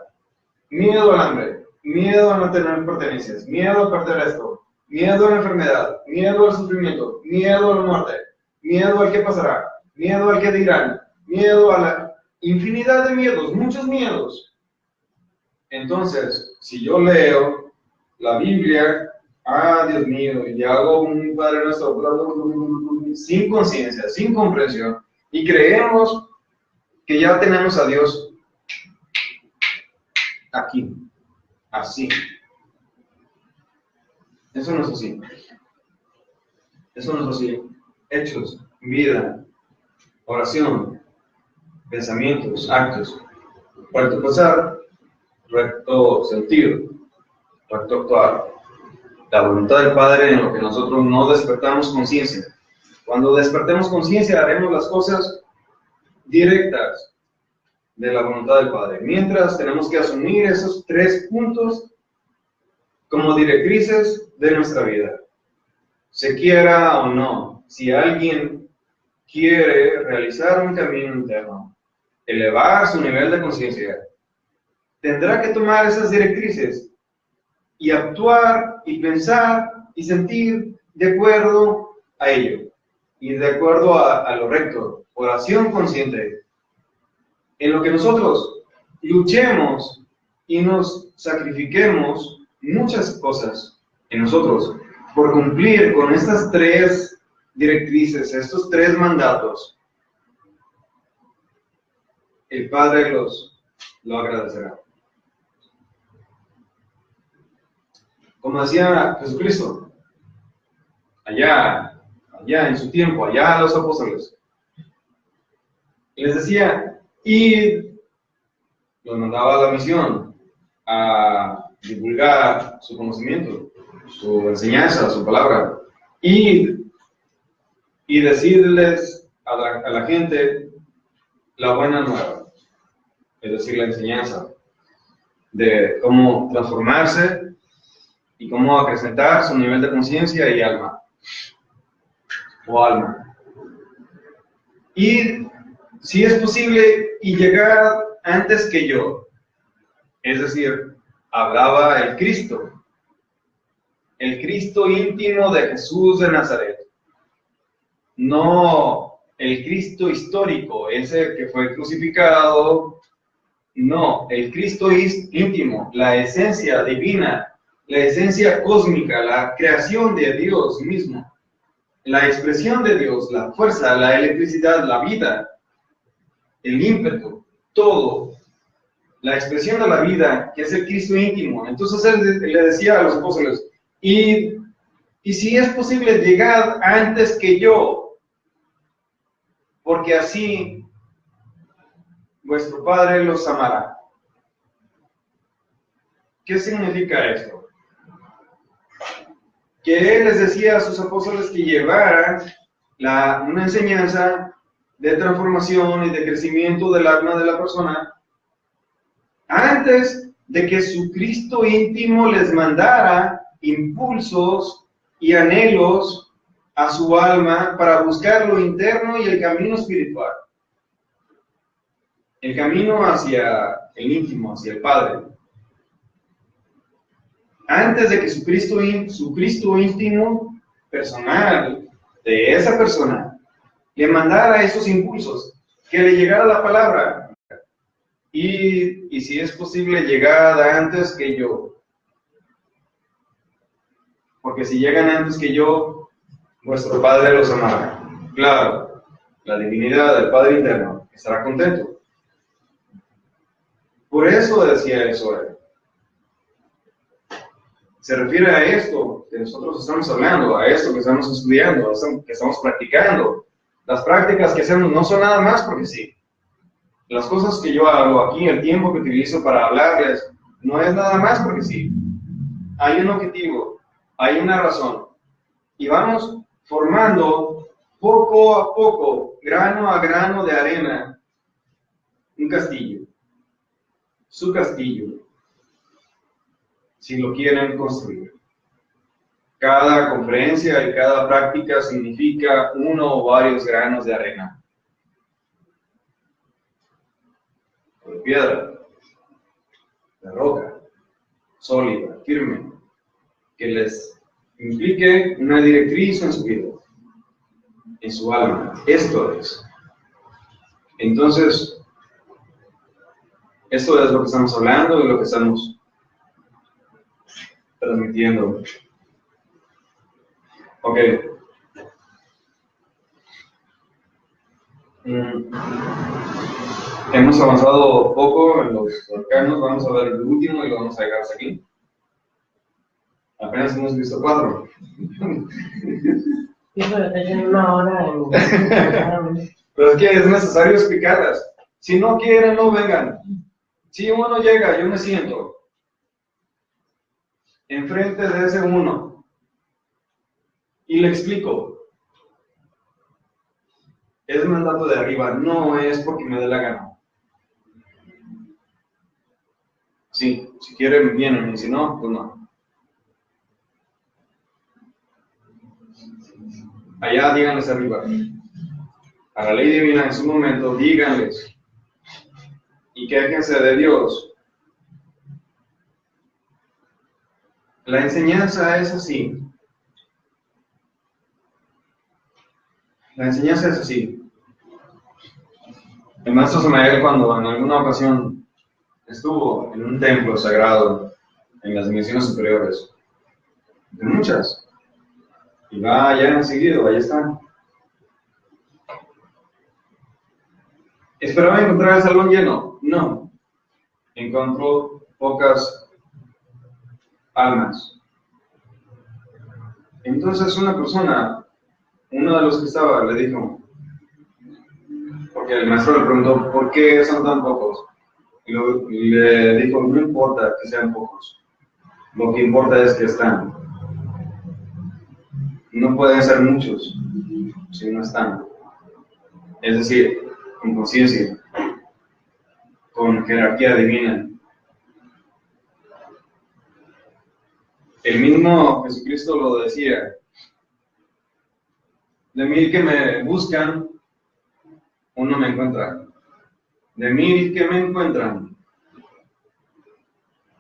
miedo al hambre, miedo a no tener pertenencias, miedo a perder esto, miedo a la enfermedad, miedo al sufrimiento, miedo a la muerte, miedo al que pasará, miedo al que dirán, miedo a la infinidad de miedos, muchos miedos. Entonces, si yo leo la Biblia, Dios mío, y hago un Padre Nuestro sin conciencia, sin comprensión, y creemos que ya tenemos a Dios aquí, así. Eso no es así. Eso no es así. Hechos, vida, oración, pensamientos, actos, recto pensar, recto sentir, recto actuar. La voluntad del Padre en lo que nosotros no despertamos conciencia. Cuando despertemos conciencia haremos las cosas directas de la voluntad del Padre. Mientras tenemos que asumir esos 3 puntos como directrices de nuestra vida. Se quiera o no, si alguien quiere realizar un camino interno, elevar su nivel de conciencia, tendrá que tomar esas directrices y actuar y pensar y sentir de acuerdo a ello y de acuerdo a lo recto, oración consciente, en lo que nosotros luchemos y nos sacrifiquemos muchas cosas en nosotros por cumplir con estas 3 directrices, estos 3 mandatos. El Padre lo agradecerá. Como decía Jesucristo, allá en su tiempo, allá a los apóstoles, les decía, y los mandaba a la misión a divulgar su conocimiento, su enseñanza, su palabra, y decirles a la gente la buena nueva, es decir, la enseñanza de cómo transformarse y cómo acrecentar su nivel de conciencia y alma. Y si es posible, y llegar antes que yo. Es decir, hablaba el Cristo íntimo de Jesús de Nazaret. No el Cristo histórico, ese que fue crucificado. No, el Cristo íntimo, la esencia divina, la esencia cósmica, la creación de Dios mismo, la expresión de Dios, la fuerza, la electricidad, la vida, el ímpetu, todo, la expresión de la vida, que es el Cristo íntimo. Entonces él le decía a los apóstoles, y si es posible, llegad antes que yo, porque así vuestro Padre los amará. ¿Qué significa esto? Que él les decía a sus apóstoles que llevaran una enseñanza de transformación y de crecimiento del alma de la persona antes de que su Cristo íntimo les mandara impulsos y anhelos a su alma para buscar lo interno y el camino espiritual. El camino hacia el íntimo, hacia el Padre. Antes de que su Cristo íntimo personal de esa persona le mandara esos impulsos, que le llegara la palabra. Y si es posible, llegada antes que yo. Porque si llegan antes que yo, vuestro Padre los amará. Claro, la divinidad del Padre interno estará contento. Por eso decía eso él. Se refiere a esto que nosotros estamos hablando, a esto que estamos estudiando, a esto que estamos practicando. Las prácticas que hacemos no son nada más porque sí. Las cosas que yo hago aquí, el tiempo que utilizo para hablarles, no es nada más porque sí. Hay un objetivo, hay una razón. Y vamos formando poco a poco, grano a grano de arena, un castillo. Su castillo, si lo quieren construir. Cada conferencia y cada práctica significa uno o varios granos de arena. De piedra, de roca, sólida, firme, que les implique una directriz en su vida, en su alma. Esto es. Entonces, esto es lo que estamos hablando y lo que estamos transmitiendo. Ok. Hemos avanzado poco en los arcanos, vamos a ver el último y lo vamos a llegar hasta aquí. Apenas hemos visto 4. Sí, pero tienen una hora en... Pero es que es necesario explicarlas. Si no quieren, no vengan. Si uno llega, yo me siento enfrente de ese uno y le explico. es mandato de arriba, no es porque me dé la gana. Sí, si quieren, vienen, y si no, pues no. Allá díganles arriba. A la ley divina en su momento, díganles. Y quéjense de Dios. La enseñanza es así. La enseñanza es así. El maestro Samael, cuando en alguna ocasión estuvo en un templo sagrado en las dimensiones superiores, de muchas, y va allá enseguida, ahí están. ¿Esperaba encontrar el salón lleno? No. Encontró pocas almas. Entonces una persona, uno de los que estaba, le dijo, porque el maestro le preguntó, ¿por qué son tan pocos? Y le dijo, no importa que sean pocos, lo que importa es que están. No pueden ser muchos si no están. Es decir, con conciencia, con jerarquía divina. El mismo Jesucristo lo decía, de 1000 que me buscan, uno me encuentra. De 1000 que me encuentran,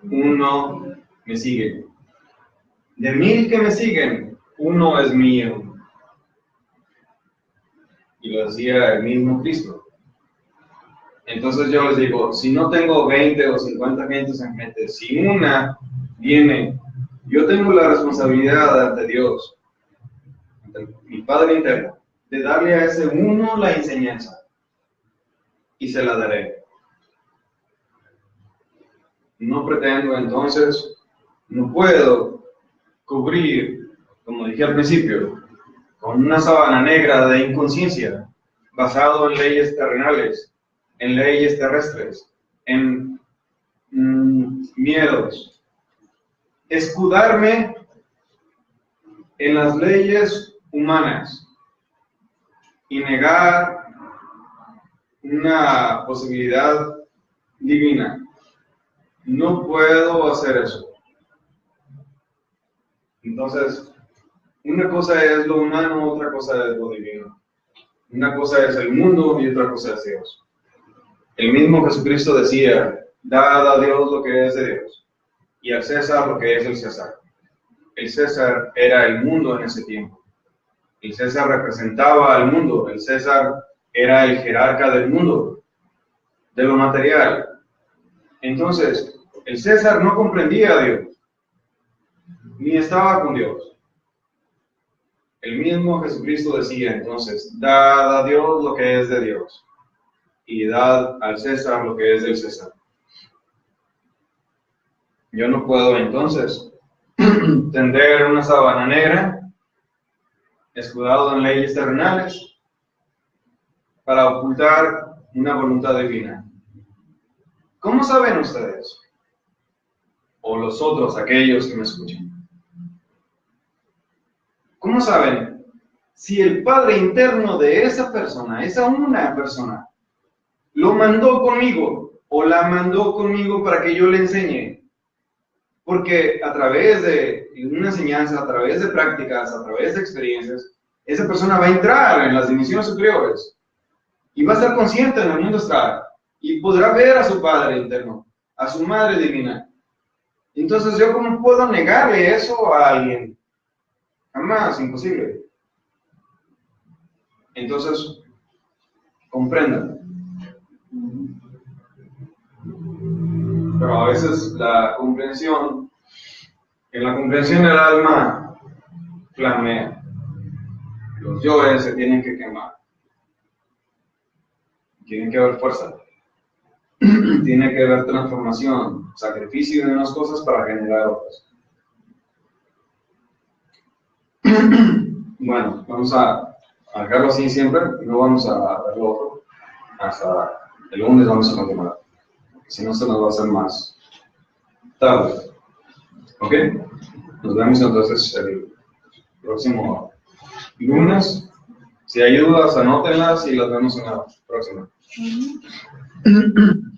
uno me sigue. De 1000 que me siguen, uno es mío. Y lo decía el mismo Cristo. Entonces yo les digo, si no tengo 20 o 50 gentes en mente, si una viene, yo tengo la responsabilidad ante Dios, ante mi Padre interno, de darle a ese uno la enseñanza. Y se la daré. No pretendo entonces, no puedo cubrir, como dije al principio, con una sábana negra de inconsciencia, basado en leyes terrenales, en leyes terrestres, en miedos. Escudarme en las leyes humanas y negar una posibilidad divina. No puedo hacer eso. Entonces, una cosa es lo humano, otra cosa es lo divino. Una cosa es el mundo y otra cosa es Dios. El mismo Jesucristo decía, dad a Dios lo que es de Dios y al César lo que es el César. El César era el mundo en ese tiempo. El César representaba al mundo. El César era el jerarca del mundo, de lo material. Entonces, el César no comprendía a Dios, ni estaba con Dios. El mismo Jesucristo decía entonces, dad a Dios lo que es de Dios y dad al César lo que es del César. Yo no puedo entonces tender una sábana negra, escudado en leyes terrenales, para ocultar una voluntad divina. ¿Cómo saben ustedes? O los otros, aquellos que me escuchan. ¿Cómo saben si el Padre interno de esa persona, esa una persona, lo mandó conmigo o la mandó conmigo para que yo le enseñe? Porque a través de una enseñanza, a través de prácticas, a través de experiencias, esa persona va a entrar en las dimensiones superiores y va a estar consciente en el mundo astral y podrá ver a su Padre interno, a su Madre divina. Entonces, ¿yo cómo puedo negarle eso a alguien? Jamás, imposible. Entonces, comprendan. Pero a veces en la comprensión del alma flamea. Los yoes se tienen que quemar. Tiene que haber fuerza. Tiene que haber transformación, sacrificio de unas cosas para generar otras. Bueno, vamos a dejarlo así siempre, no vamos a verlo otro. Hasta el lunes vamos a continuar. Si no, se nos va a hacer más tarde. ¿Ok? Nos vemos entonces el próximo lunes Si hay dudas, anótenlas y las vemos en la próxima. Ujú.